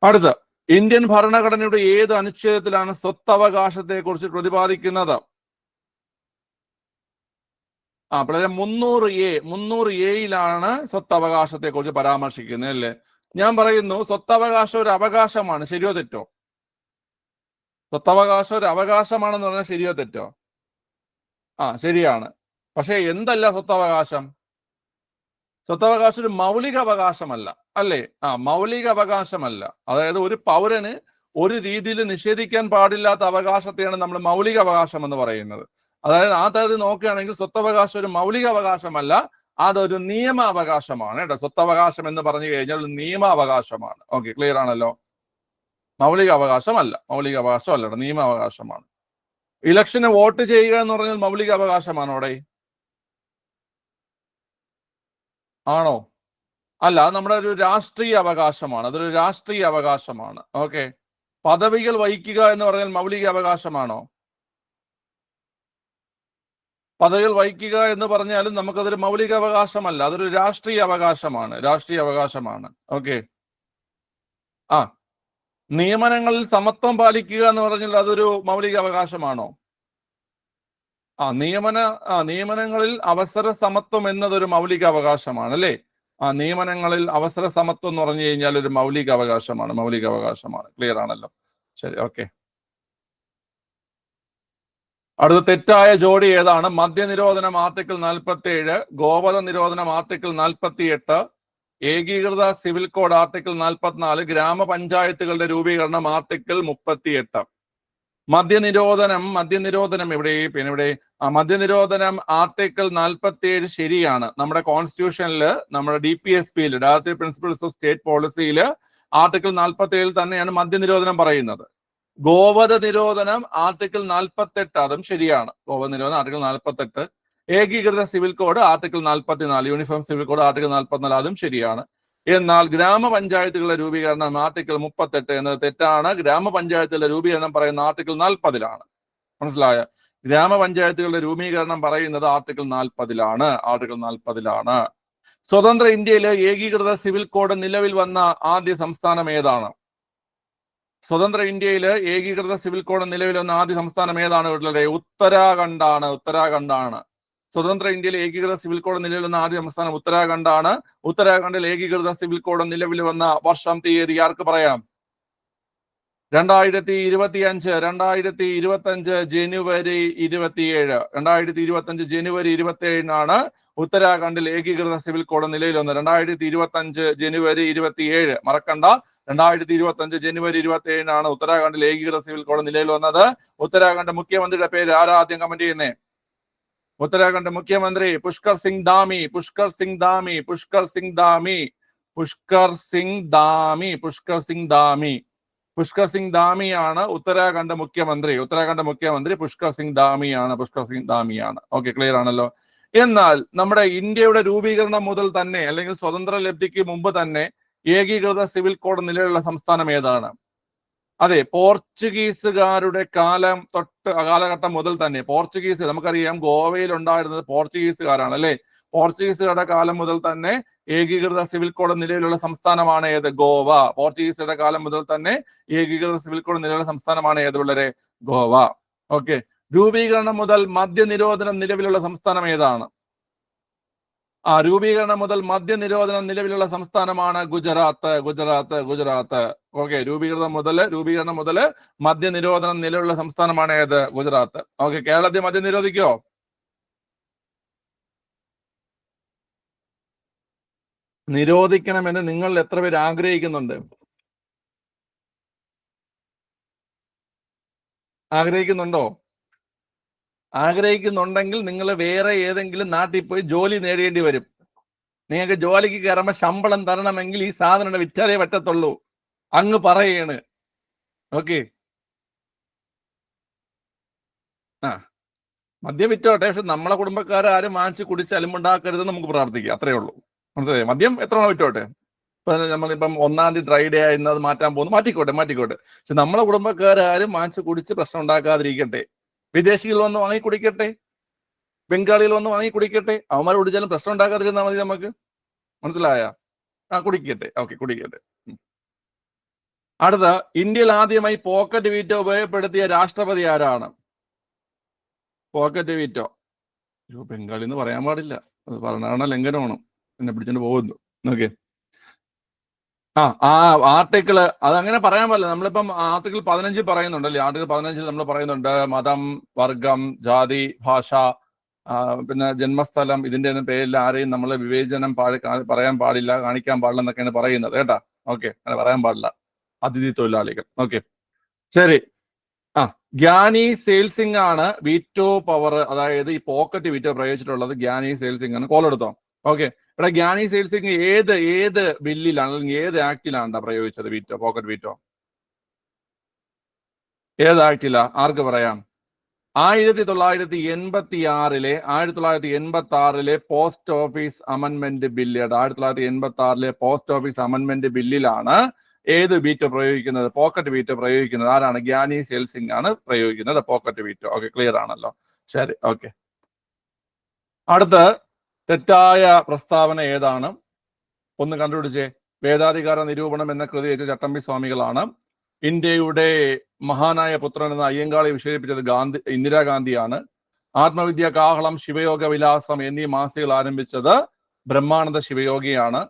അടുത്ത, ഇന്ത്യൻ ഭരണഘടനയുടെ ഏത് അനുച്ഛേദത്തിലാണ് സ്വത്തവകാശത്തെ കുറിച്ച് പ്രതിപാദിക്കുന്നത്? വളരെ 300A സ്വത്തവകാശത്തെ കുറിച്ച് പരാമർശിക്കുന്നത് അല്ലേ? ഞാൻ പറയുന്നു സ്വത്തവകാശം ഒരു അവകാശമാണ്. ശരിയോ തെറ്റോ? സ്വത്തവകാശം ഒരു അവകാശമാണെന്ന് പറഞ്ഞാൽ ശരിയോ തെറ്റോ? ശരിയാണ്. പക്ഷെ എന്തല്ല സ്വത്തവകാശം? സ്വത്തവകാശം ഒരു മൗലിക അവകാശമല്ല, അല്ലേ? മൗലിക അവകാശമല്ല. അതായത് ഒരു പൗരന് ഒരു രീതിയിൽ നിഷേധിക്കാൻ പാടില്ലാത്ത അവകാശത്തെയാണ് നമ്മൾ മൗലിക അവകാശം എന്ന് പറയുന്നത്. അതായത് ആ തരത്തിൽ നോക്കുകയാണെങ്കിൽ സ്വത്തവകാശം ഒരു മൗലിക അവകാശമല്ല, അതൊരു നിയമാവകാശമാണ് കേട്ടോ. സ്വത്തവകാശം എന്ന് പറഞ്ഞു കഴിഞ്ഞാൽ ഒരു നിയമാവകാശമാണ്. ഓക്കെ, ക്ലിയർ ആണല്ലോ? മൗലിക അവകാശമല്ല, നിയമാവകാശമാണ്. ഇലക്ഷന് വോട്ട് ചെയ്യുക എന്ന് പറഞ്ഞാൽ മൗലിക അവകാശമാണോ അവിടെ? ആണോ? അല്ല, അത് നമ്മുടെ ഒരു രാഷ്ട്രീയ അവകാശമാണ്. അതൊരു രാഷ്ട്രീയ അവകാശമാണ്. ഓക്കെ, പദവികൾ വഹിക്കുക എന്ന് പറഞ്ഞാൽ മൗലിക അവകാശമാണോ? പദവികൾ വഹിക്കുക എന്ന് പറഞ്ഞാലും നമുക്കതൊരു മൗലിക അവകാശമല്ല, അതൊരു രാഷ്ട്രീയ അവകാശമാണ്. ഓക്കെ, നിയമനങ്ങളിൽ സമത്വം പാലിക്കുക എന്ന് പറഞ്ഞാൽ അതൊരു മൗലിക അവകാശമാണോ? നിയമനങ്ങളിൽ അവസര സമത്വം എന്നതൊരു മൗലിക അവകാശമാണ്, അല്ലേ? നിയമനങ്ങളിൽ അവസര സമത്വം എന്ന് പറഞ്ഞു കഴിഞ്ഞാൽ ഒരു മൗലിക അവകാശമാണ്. ക്ലിയർ ആണല്ലോ? ശരി, ഓക്കെ. അടുത്ത തെറ്റായ ജോഡി ഏതാണ്? മദ്യനിരോധനം ആർട്ടിക്കിൾ 47, ഗോവധ നിരോധനം ആർട്ടിക്കിൾ 48, ഏകീകൃത സിവിൽ കോഡ് ആർട്ടിക്കിൾ 44, ഗ്രാമപഞ്ചായത്തുകളുടെ രൂപീകരണം ആർട്ടിക്കിൾ 38. മദ്യനിരോധനം ഇവിടെ മദ്യനിരോധനം ആർട്ടിക്കിൾ 47 ശരിയാണ്. നമ്മുടെ കോൺസ്റ്റിറ്റ്യൂഷനിൽ, നമ്മുടെ DPSP-യിൽ, ഡയറക്ടീവ് പ്രിൻസിപ്പിൾസ് ഓഫ് സ്റ്റേറ്റ് പോളിസിയിൽ ആർട്ടിക്കിൾ 47 തന്നെയാണ് മദ്യനിരോധനം പറയുന്നത്. ഗോവധ നിരോധനം ആർട്ടിക്കിൾ 48, അതും ശരിയാണ്. ഗോവധ നിരോധനം ആർട്ടിക്കിൾ 48. ഏകീകൃത civil code article 44, uniform civil code article 44, അതും ശരിയാണ്. എന്നാൽ ഗ്രാമപഞ്ചായത്തുകളുടെ രൂപീകരണം ആർട്ടിക്കിൾ 38 എന്നത് തെറ്റാണ്. ഗ്രാമപഞ്ചായത്തുകളുടെ രൂപീകരണം പറയുന്ന ആർട്ടിക്കിൾ 40-ലാണ്. മനസ്സിലായ? ഗ്രാമപഞ്ചായത്തുകളുടെ രൂപീകരണം പറയുന്നത് ആർട്ടിക്കിൾ 40-ലാണ്. സ്വതന്ത്ര ഇന്ത്യയിലെ ഏകീകൃത സിവിൽ കോഡ് നിലവിൽ വന്ന ആദ്യ സംസ്ഥാനം ഏതാണ്? സ്വതന്ത്ര ഇന്ത്യയിൽ ഏകീകൃത സിവിൽ കോഡ് നിലവിൽ വന്ന ആദ്യ സംസ്ഥാനം ഏതാണ് ഉള്ളത്? ഉത്തരാഖണ്ഡാണ്. ഉത്തരാഖണ്ഡാണ്. സ്വതന്ത്ര ഇന്ത്യയിൽ ഏകീകൃത സിവിൽ കോഡ് നിലവിൽ വന്ന ആദ്യ സംസ്ഥാനം ഉത്തരാഖണ്ഡാണ്. ഉത്തരാഖണ്ഡിൽ ഏകീകൃത സിവിൽ കോഡ് നിലവിൽ വന്ന വർഷം തീയതി ആർക്ക് പറയാം? 2025 ജനുവരി 27. 2025 ജനുവരി 27 ഉത്തരാഖണ്ഡിൽ ഏകീകൃത സിവിൽ കോഡ് നിലവിൽ വന്നത്. 2025 ജനുവരി 27 മറക്കണ്ട. 2025 ജനുവരി 27 ഉത്തരാഖണ്ഡിൽ ഏകീകൃത സിവിൽ കോഡ് നിലവിൽ വന്നത്. ഉത്തരാഖണ്ഡ് മുഖ്യമന്ത്രിയുടെ പേര് ആരാ ആദ്യം കമന്റ് ചെയ്യുന്നേ? ഉത്തരാഖണ്ഡ് മുഖ്യമന്ത്രി പുഷ്കർ സിംഗ് ധാമി. പുഷ്കർ സിംഗ് ധാമി. പുഷ്കർ സിംഗ് ധാമി. പുഷ്കർ സിംഗ് ധാമി. പുഷ്കർ സിംഗ് ധാമി. പുഷ്കർ സിംഗ് ധാമിയാണ് ഉത്തരാഖണ്ഡ് മുഖ്യമന്ത്രി. ഉത്തരാഖണ്ഡ് മുഖ്യമന്ത്രി പുഷ്കർ സിംഗ് ധാമിയാണ്. പുഷ്കർ സിംഗ് ധാമിയാണ്. ഓക്കെ, ക്ലിയർ ആണല്ലോ. എന്നാൽ നമ്മുടെ ഇന്ത്യയുടെ രൂപീകരണം മുതൽ തന്നെ അല്ലെങ്കിൽ സ്വതന്ത്ര ലബ്ധിക്ക് മുമ്പ് തന്നെ ഏകീകൃത സിവിൽ കോഡ് നിലവിലുള്ള സംസ്ഥാനം ഏതാണ്? അതെ, പോർച്ചുഗീസുകാരുടെ കാലഘട്ടം മുതൽ തന്നെ പോർച്ചുഗീസ്, നമുക്കറിയാം ഗോവയിൽ ഉണ്ടായിരുന്നത് പോർച്ചുഗീസുകാരാണ് അല്ലെ. പോർച്ചുഗീസുകാരുടെ കാലം മുതൽ തന്നെ ഏകീകൃത സിവിൽ കോഡ് നിലവിലുള്ള സംസ്ഥാനമാണ് ഏത്? ഗോവ. പോർച്ചുഗീസുകളുടെ കാലം മുതൽ തന്നെ ഏകീകൃത സിവിൽ കോഡ് നിലവിലുള്ള സംസ്ഥാനമാണ് ഏത് പിള്ളേരെ? ഗോവ. ഓക്കെ. രൂപീകരണം മുതൽ മദ്യനിരോധനം നിലവിലുള്ള സംസ്ഥാനം ഏതാണ്? രൂപീകരണം മുതൽ മദ്യനിരോധനം നിലവിലുള്ള സംസ്ഥാനമാണ് ഗുജറാത്ത്. ഗുജറാത്ത്. ഗുജറാത്ത്. ഓക്കെ. രൂപീകരണം മുതൽ മദ്യനിരോധനം നിലവിലുള്ള സംസ്ഥാനമാണ് ഏത്? ഗുജറാത്ത്. ഓക്കെ. കേരളത്തിൽ മദ്യം നിരോധിക്കോ? നിരോധിക്കണമെന്ന് നിങ്ങൾ എത്ര പേര് ആഗ്രഹിക്കുന്നുണ്ട്? ആഗ്രഹിക്കുന്നുണ്ടോ? ആഗ്രഹിക്കുന്നുണ്ടെങ്കിൽ നിങ്ങൾ വേറെ ഏതെങ്കിലും നാട്ടിൽ പോയി ജോലി നേടേണ്ടി വരും. നിങ്ങൾക്ക് ജോലിക്ക് കയറുമ്പോൾ ശമ്പളം തരണമെങ്കിൽ ഈ സാധനം വിറ്റാലേ പറ്റത്തുള്ളൂ. അങ്ങ് പറയാണ്. ഓക്കെ. മദ്യം വിറ്റോട്ടെ, പക്ഷെ നമ്മളെ കുടുംബക്കാരും വാങ്ങിച്ച് കുടിച്ച് അലുമ്പുണ്ടാക്കരുത് നമുക്ക് പ്രാർത്ഥിക്കാം. അത്രേ ഉള്ളൂ. മനസ്സിലായി? മദ്യം എത്ര വിറ്റോട്ടെ. ഇപ്പൊ നമ്മളിപ്പം 1-ാം തീയതി ഡ്രൈ ഡേ ആയിരുന്നു, അത് മാറ്റാൻ പോകുന്നു. മാറ്റിക്കോട്ടെ. പക്ഷെ നമ്മളെ കുടുംബക്കാരും വാങ്ങിച്ച് കുടിച്ച് പ്രശ്നം ഉണ്ടാക്കാതിരിക്കട്ടെ. വിദേശികൾ വന്ന് വാങ്ങി കുടിക്കട്ടെ, ബംഗാളികൾ വന്ന് വാങ്ങി കുടിക്കട്ടെ. അവന്മാർ കുടിച്ചാലും പ്രശ്നം ഉണ്ടാക്കാതിരുന്നാൽ മതി നമുക്ക്. മനസ്സിലായ? കുടിക്കട്ടെ. ഓക്കെ, കുടിക്കട്ടെ. അടുത്ത, ഇന്ത്യയിൽ ആദ്യമായി പോക്കറ്റ് വീറ്റോ ഉപയോഗപ്പെടുത്തിയ രാഷ്ട്രപതി ആരാണ്? Pocket veto. ബംഗാളി എന്ന് പറയാൻ പാടില്ല, അത് ഭരണഘടന ലംഘനമാണ്. എന്നെ പിടിച്ചോണ്ട് പോകുന്നു. ഓക്കെ. ആർട്ടിക്കിള് അതങ്ങനെ പറയാൻ പാടില്ല. നമ്മളിപ്പം ആർട്ടിക്കിൾ 15 പറയുന്നുണ്ടല്ലേ. ആർട്ടിക്കിൾ 15 നമ്മൾ പറയുന്നുണ്ട് മതം, വർഗം, ജാതി, ഭാഷ, പിന്നെ ജന്മസ്ഥലം, ഇതിന്റെ ഒന്നും പേരിൽ ആരെയും നമ്മൾ വിവേചനം പറയാൻ പാടില്ല, കാണിക്കാൻ പാടില്ല എന്നൊക്കെയാണ് പറയുന്നത് കേട്ടാ. ഓക്കെ, അങ്ങനെ പറയാൻ പാടില്ല. അതിഥി തൊഴിലാളികൾ. ഓക്കെ, ശരി. ഗ്യാനി സെയിൽ സിംഗ് ആണ് വീറ്റോ പവർ, അതായത് ഈ പോക്കറ്റ് വീറ്റോ പ്രയോഗിച്ചിട്ടുള്ളത്. ഗ്യാനി സെയിൽ സിംഗ് ആണ്. കോൾ എടുത്തോ. ഓക്കെ. ഇവിടെ ഗ്യാനി സെയിൽ സിംഗ് ഏത് ബില്ലിലാണ് അല്ലെങ്കിൽ ഏത് ആക്ടിലാണ് പ്രയോഗിച്ചത് വീറ്റോ, പോക്കറ്റ് വീറ്റോ? ഏത് ആക്ടിലാ? ആർക്ക് പറയാം? 1986 post office amendment bill. 1986 post office amendment ബില്ലിലാണ് ഏത് വീറ്റോ പ്രയോഗിക്കുന്നത്? പോക്കറ്റ് വീറ്റോ പ്രയോഗിക്കുന്നത്. ആരാണ്? ഗ്യാനി സെയിൽ സിംഗ് ആണ് പ്രയോഗിക്കുന്നത് പോക്കറ്റ് വീറ്റോ. ഓക്കെ, ക്ലിയർ ആണല്ലോ. ശരി, ഓക്കെ. അടുത്ത് തെറ്റായ പ്രസ്താവന ഏതാണ്? ഒന്ന് കണ്ടുപിടിച്ചേ. വേദാധികാര നിരൂപണം എന്ന കൃതി രചിച്ച ചട്ടമ്പി സ്വാമികളാണ്. ഇന്ത്യയുടെ മഹാനായ പുത്രൻ എന്ന അയ്യങ്കാളി വിശേഷിപ്പിച്ചത് ഇന്ദിരാഗാന്ധിയാണ്. ആത്മവിദ്യ, കാഹളം, ശിവയോഗ വിലാസം എന്നീ മാസികകൾ ആരംഭിച്ചത് ബ്രഹ്മാനന്ദ ശിവയോഗിയാണ്.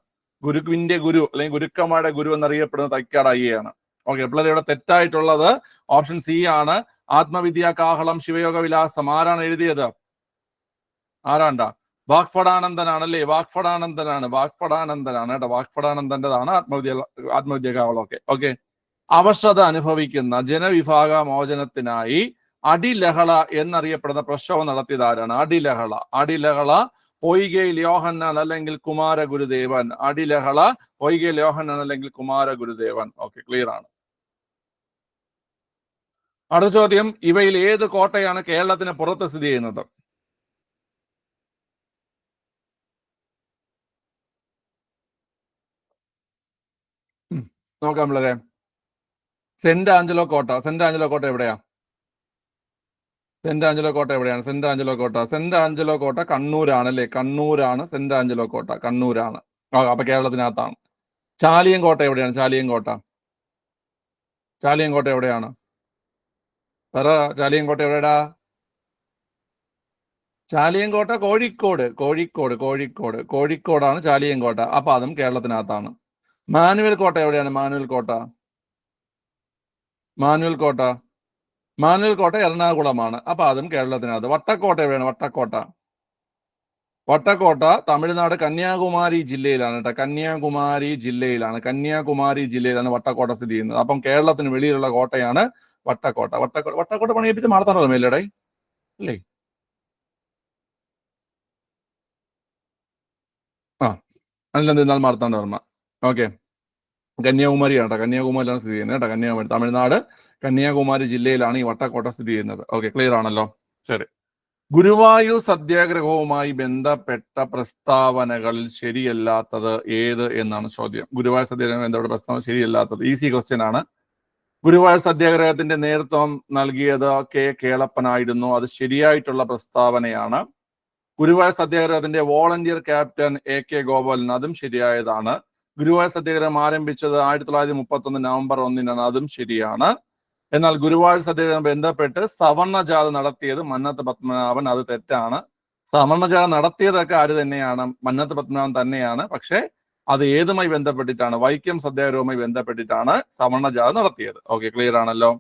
ഗുരുവിന്റെ ഗുരു അല്ലെങ്കിൽ ഗുരുക്കന്മാരുടെ ഗുരു എന്നറിയപ്പെടുന്ന തൈക്കാട് അയ്യയാണ്. ഓക്കെ, അപ്പോൾ ഇവിടെ തെറ്റായിട്ടുള്ളത് ഓപ്ഷൻ സി ആണ്. ആത്മവിദ്യ, കാഹളം, ശിവയോഗ വിലാസം ആരാണ് എഴുതിയത്? ആരാണ്ടാ? വാഗ്ഫടാനന്ദനാണല്ലേ. വാഗ്ഫടാനന്ദനാണ് കേട്ടോ. വാഗ്ഫടാനന്ദന്റെതാണ് ആത്മവിദ്യ കാഹളം. ഓക്കെ. അവശത അനുഭവിക്കുന്ന ജനവിഭാഗ മോചനത്തിനായി അടിലഹള എന്നറിയപ്പെടുന്ന പ്രക്ഷോഭം നടത്തിയത് ആരാണ്? അടിലഹള പൊയ്കയിൽ യോഹന്നാൻ അല്ലെങ്കിൽ കുമാരഗുരുദേവൻ. അടിലഹള പൊയ്കയിൽ യോഹന്നാൻ അല്ലെങ്കിൽ കുമാരഗുരുദേവൻ. ഓക്കെ, ക്ലിയർ ആണ്. അടുത്ത ചോദ്യം, ഇവയിൽ ഏത് കോട്ടയാണ് കേരളത്തിന് പുറത്ത് സ്ഥിതി ചെയ്യുന്നത്? നോക്കാം പിള്ളേരെ. സെന്റ് ആഞ്ചലോ കോട്ട എവിടെയാ? സെന്റ് ആഞ്ചലോ കോട്ട കണ്ണൂരാണ് അല്ലേ. കണ്ണൂരാണ് സെന്റ് ആഞ്ചലോ കോട്ട. കണ്ണൂരാണ്. അപ്പൊ കേരളത്തിനകത്താണ്. ചാലിയം കോട്ട എവിടെയാണ്? ചാലിയം കോട്ട ചാലിയൻകോട്ട എവിടെയാണ്? പറ, ചാലിയൻകോട്ട എവിടെടാ? ചാലിയൻകോട്ട കോഴിക്കോട്, കോഴിക്കോട്, കോഴിക്കോട്, കോഴിക്കോടാണ് ചാലിയൻകോട്ട. അപ്പൊ അതും കേരളത്തിനകത്താണ്. മാനുവൽ കോട്ട എവിടെയാണ്? മാനുവൽ കോട്ട, മാനുവൽ കോട്ട, മാനുവൽ കോട്ട എറണാകുളമാണ്. അപ്പൊ അതും കേരളത്തിനകത്ത്. വട്ടക്കോട്ട എവിടെയാണ്? വട്ടക്കോട്ട, വട്ടക്കോട്ട തമിഴ്നാട് കന്യാകുമാരി ജില്ലയിലാണ് കേട്ടോ. കന്യാകുമാരി ജില്ലയിലാണ്, കന്യാകുമാരി ജില്ലയിലാണ് വട്ടക്കോട്ട സ്ഥിതി ചെയ്യുന്നത്. അപ്പം കേരളത്തിന് വെളിയിലുള്ള കോട്ടയാണ് വട്ടക്കോട്ട. വട്ടക്കോട്ട, വട്ടക്കോട്ട പണിയിപ്പിച്ച് മാർത്താണ്ഡവർമ്മയല്ലേടേ? അല്ലേ? ആ, അല്ലെന്നാൽ മാർത്താണ്ഡവർമ്മ. ഓക്കെ, കന്യാകുമാരിയാണ് കേട്ടോ. കന്യാകുമാരിയിലാണ് സ്ഥിതി ചെയ്യുന്നത് കേട്ടോ. കന്യാകുമാരി, തമിഴ്നാട് കന്യാകുമാരി ജില്ലയിലാണ് ഈ വട്ടക്കോട്ട സ്ഥിതി ചെയ്യുന്നത്. ഓക്കെ, ക്ലിയർ ആണല്ലോ? ശരി. ഗുരുവായൂർ സത്യാഗ്രഹവുമായി ബന്ധപ്പെട്ട പ്രസ്താവനകളിൽ ശരിയല്ലാത്തത് ഏത് എന്നാണ് ചോദ്യം. ഗുരുവായൂർ സത്യാഗ്രഹം ബന്ധപ്പെട്ട പ്രസ്താവന ശരിയല്ലാത്തത് ഈസി ക്വസ്റ്റ്യൻ ആണ്. ഗുരുവായൂർ സത്യാഗ്രഹത്തിന്റെ നേതൃത്വം നൽകിയത് കെ കേളപ്പനായിരുന്നു. അത് ശരിയായിട്ടുള്ള പ്രസ്താവനയാണ്. ഗുരുവായൂർ സത്യാഗ്രഹത്തിന്റെ വോളണ്ടിയർ ക്യാപ്റ്റൻ AK ഗോപാലൻ, അതും ശരിയായതാണ്. ഗുരുവായൂർ സത്യാഗ്രഹം ആരംഭിച്ചത് 1931 നവംബർ 1-നാണ്, അതും ശരിയാണ്. എന്നാൽ ഗുരുവായൂർ സത്യാഗ്രഹം ബന്ധപ്പെട്ട് സവർണജാഥ നടത്തിയത് മന്നത്ത് പത്മനാഭൻ, അത് തെറ്റാണ്. സവർണജാഥ നടത്തിയതൊക്കെ ആര് തന്നെയാണ്? മന്നത്ത് പത്മനാഭൻ തന്നെയാണ്. പക്ഷെ അത് ഏതുമായി ബന്ധപ്പെട്ടിട്ടാണ്? വൈക്കം സത്യാഗ്രഹവുമായി ബന്ധപ്പെട്ടിട്ടാണ് സവർണജാഥ നടത്തിയത്. ഓക്കെ, ക്ലിയർ ആണല്ലോ?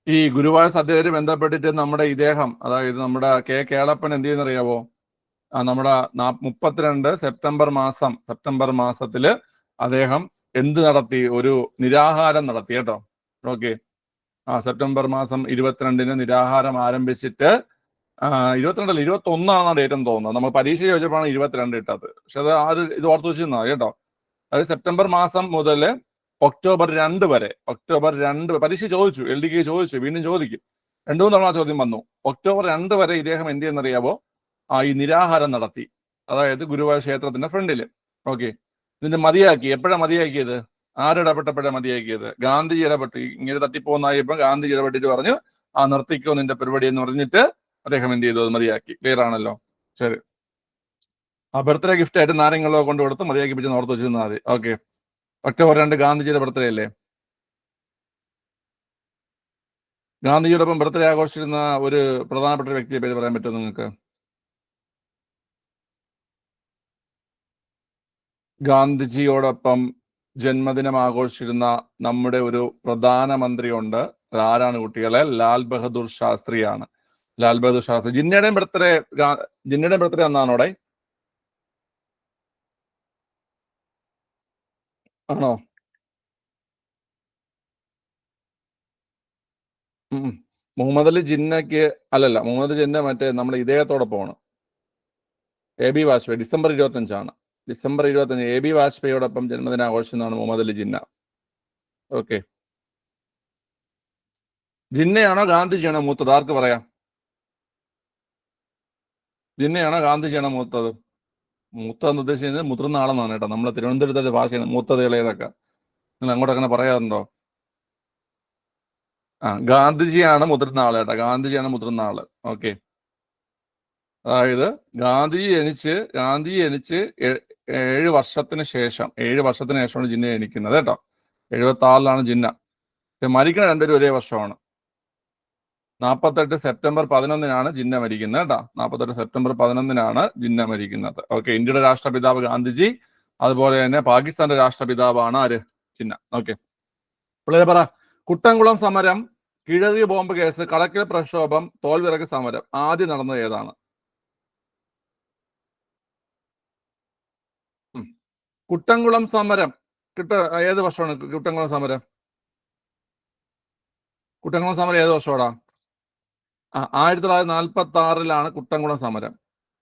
ഈ ഗുരുവായൂർ സത്യാഗ്രഹവുമായി ബന്ധപ്പെട്ടിട്ട് നമ്മുടെ ഇദ്ദേഹം, അതായത് നമ്മുടെ കെ കേളപ്പൻ എന്ത് ചെയ്യുന്നറിയാവോ? നമ്മുടെ 32 സെപ്റ്റംബർ മാസത്തില് അദ്ദേഹം എന്ത് നടത്തി? ഒരു നിരാഹാരം നടത്തി കേട്ടോ. ഓക്കെ, സെപ്റ്റംബർ മാസം 22-ന് നിരാഹാരം ആരംഭിച്ചിട്ട് 22 21 ഡേറ്റ് എന്ന് തോന്നുന്നത്. നമ്മൾ പരീക്ഷ ചോദിച്ചപ്പോഴാണ് 22 ഇട്ടത്. പക്ഷെ അത് ഇത് ഓർത്ത് വെച്ചിരുന്നാ കേട്ടോ. അതായത് സെപ്റ്റംബർ മാസം മുതൽ ഒക്ടോബർ 2 വരെ, ഒക്ടോബർ 2 പരീക്ഷ ചോദിച്ചു, LDK ചോദിച്ചു, വീണ്ടും ചോദിക്കും. 2-3 തവണ ചോദ്യം വന്നു. ഒക്ടോബർ 2 വരെ ഇദ്ദേഹം എന്ത് ചെയ്യുന്നറിയാവോ? ഈ നിരാഹാരം നടത്തി, അതായത് ഗുരുവായൂർ ക്ഷേത്രത്തിന്റെ ഫ്രണ്ടില്. ഓക്കെ, ഇതിന്റെ മതിയാക്കി. എപ്പോഴാണ് മതിയാക്കിയത്? ആരിടപെട്ടപ്പോഴാണ് മതിയാക്കിയത്? ഗാന്ധിജി ഇടപെട്ട്. ഇങ്ങനെ തട്ടിപ്പോന്നായപ്പോ ഗാന്ധിജി ഇടപെട്ടിട്ട് പറഞ്ഞു, നിർത്തിക്കോ നിന്റെ പരിപാടി എന്ന് പറഞ്ഞിട്ട് അദ്ദേഹം എന്ത് ചെയ്തു? അത് മതിയാക്കി. ക്ലിയർ ആണല്ലോ? ശരി. ബർത്ത്ഡേ ഗിഫ്റ്റ് ആയിട്ട് നാരങ്ങളോ കൊണ്ട് കൊടുത്ത് മതിയാക്കിപ്പിച്ച് ഓർത്ത് വെച്ചിരുന്നാൽ മതി. ഓക്കെ, ഒക്ടോബർ 2 ഗാന്ധിജിയുടെ ബർത്ത്ഡേ അല്ലേ? ഗാന്ധിജിയോടൊപ്പം ബർത്ത്ഡേ ആഘോഷിച്ചിരുന്ന ഒരു പ്രധാനപ്പെട്ട ഒരു വ്യക്തിയെ പേര് പറയാൻ പറ്റുമോ നിങ്ങൾക്ക്? ഗാന്ധിജിയോടൊപ്പം ജന്മദിനം ആഘോഷിച്ചിരുന്ന നമ്മുടെ ഒരു പ്രധാനമന്ത്രി ഉണ്ട്. ആരാണ് കുട്ടികളെ? ലാൽ ബഹദൂർ ശാസ്ത്രിയാണ്. ലാൽ ബഹദൂർ ശാസ്ത്രി. ജിന്നയുടെയും ബർത്ത്ഡേ അന്നാണോടെ? ആണോ? മുഹമ്മദ് അലി ജിന്നയ്ക്ക് അല്ലല്ല, മുഹമ്മദ് ജിന്ന മറ്റേ നമ്മുടെ ഇദ്ദേഹത്തോടൊപ്പമാണ്. AB Vajpayee. December 25 December 25 AB വാജ്പേയിയോടൊപ്പം ജന്മദിനം ആഘോഷിക്കുന്നതാണ് മുഹമ്മദ് അലി ജിന്ന. ഓക്കെ, ജിന്നയാണോ ഗാന്ധിജിയാണോ മൂത്തത്? ആർക്ക് പറയാം? ജിന്നയാണോ ഗാന്ധിജിയാണോ മൂത്തത്? മൂത്തതെന്ന് ഉദ്ദേശിക്കുന്നത് മുതിർന്ന ആളെന്നാണ് കേട്ടോ. നമ്മളെ തിരുവനന്തപുരത്തെ ഭാഷയാണ് മൂത്തത് ഇളയതൊക്കെ. നിങ്ങൾ അങ്ങോട്ട് അങ്ങനെ പറയാറുണ്ടോ? ഗാന്ധിജിയാണ് മുതിർന്ന ആള് കേട്ടോ. ഗാന്ധിജിയാണ് മുതിർന്ന ആള്. ഓക്കെ, അതായത് ഗാന്ധിജി ജനിച്ച് 7 വർഷത്തിന് ശേഷമാണ് ജിന്ന ജനിക്കുന്നത് കേട്ടോ. 76-ലാണ് ജിന്ന. മരിക്കുന്ന രണ്ടുപേരും ഒരേ വർഷമാണ്. 48 സെപ്റ്റംബർ 11-നാണ് ജിന്ന മരിക്കുന്നത് കേട്ടോ. 48 സെപ്റ്റംബർ 11-നാണ് ജിന്ന മരിക്കുന്നത്. ഓക്കെ, ഇന്ത്യയുടെ രാഷ്ട്രപിതാവ് ഗാന്ധിജി, അതുപോലെ തന്നെ പാകിസ്ഥാന്റെ രാഷ്ട്രപിതാവാണ് ആര്? ജിന്ന. ഓക്കെ, പിള്ളേരെ പറ. കുട്ടംകുളം സമരം, കീഴറിയ ബോംബ് കേസ്, കടക്കൽ പ്രക്ഷോഭം, തോൽവിറക്ക് സമരം ആദ്യം നടന്നത് ഏതാണ്? കുട്ടംകുളം സമരം ഏത് വർഷമാണ്? കുട്ടംകുളം സമരം ഏത് വർഷമാടാ? 1946-ലാണ് കുട്ടംകുളം സമരം.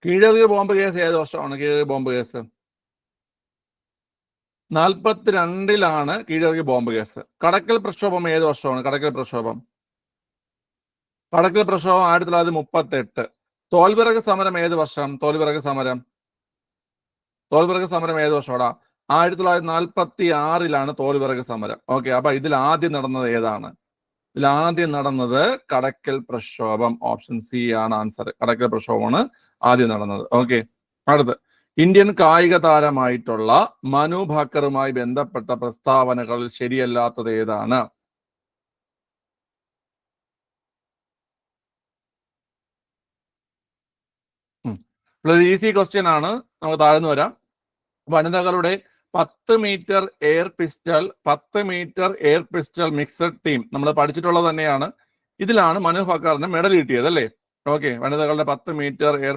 കീഴറിയ ബോംബ് കേസ് ഏത് വർഷമാണ്? കീഴറിയ ബോംബ് കേസ് 42-ലാണ് കീഴറിയ ബോംബ് കേസ്. കടക്കൽ പ്രക്ഷോഭം ഏത് വർഷമാണ്? കടക്കൽ പ്രക്ഷോഭം 1938. തോൽവിറക്ക് സമരം ഏത് വർഷം? തോൽവിറക്ക് സമരം ഏത് വർഷമാടാ? 1946-ലാണ് തോൽവിറക്ക് സമരം. ഓക്കെ, അപ്പൊ ഇതിൽ ആദ്യം നടന്നത് ഏതാണ്? ഇതിലാദ്യം നടന്നത് കടക്കൽ പ്രക്ഷോഭം. ഓപ്ഷൻ C ആണ് ആൻസർ. കടക്കൽ പ്രക്ഷോഭമാണ് ആദ്യം നടന്നത്. ഓക്കെ, അടുത്ത് ഇന്ത്യൻ കായിക താരമായിട്ടുള്ള മനു ഭാക്കറുമായി ബന്ധപ്പെട്ട പ്രസ്താവനകൾ ശരിയല്ലാത്തത് ഏതാണ്? ഈസി ക്വസ്റ്റ്യൻ ആണ്, നമുക്ക് താഴ്ന്നു വരാം. വനിതകളുടെ 10 metre air pistol mixed team നമ്മൾ പഠിച്ചിട്ടുള്ളത് തന്നെയാണ്. ഇതിലാണ് മനു ഭാക്കറിന് മെഡൽ കിട്ടിയത് അല്ലേ? ഓക്കെ, വനിതകളുടെ 10 metre air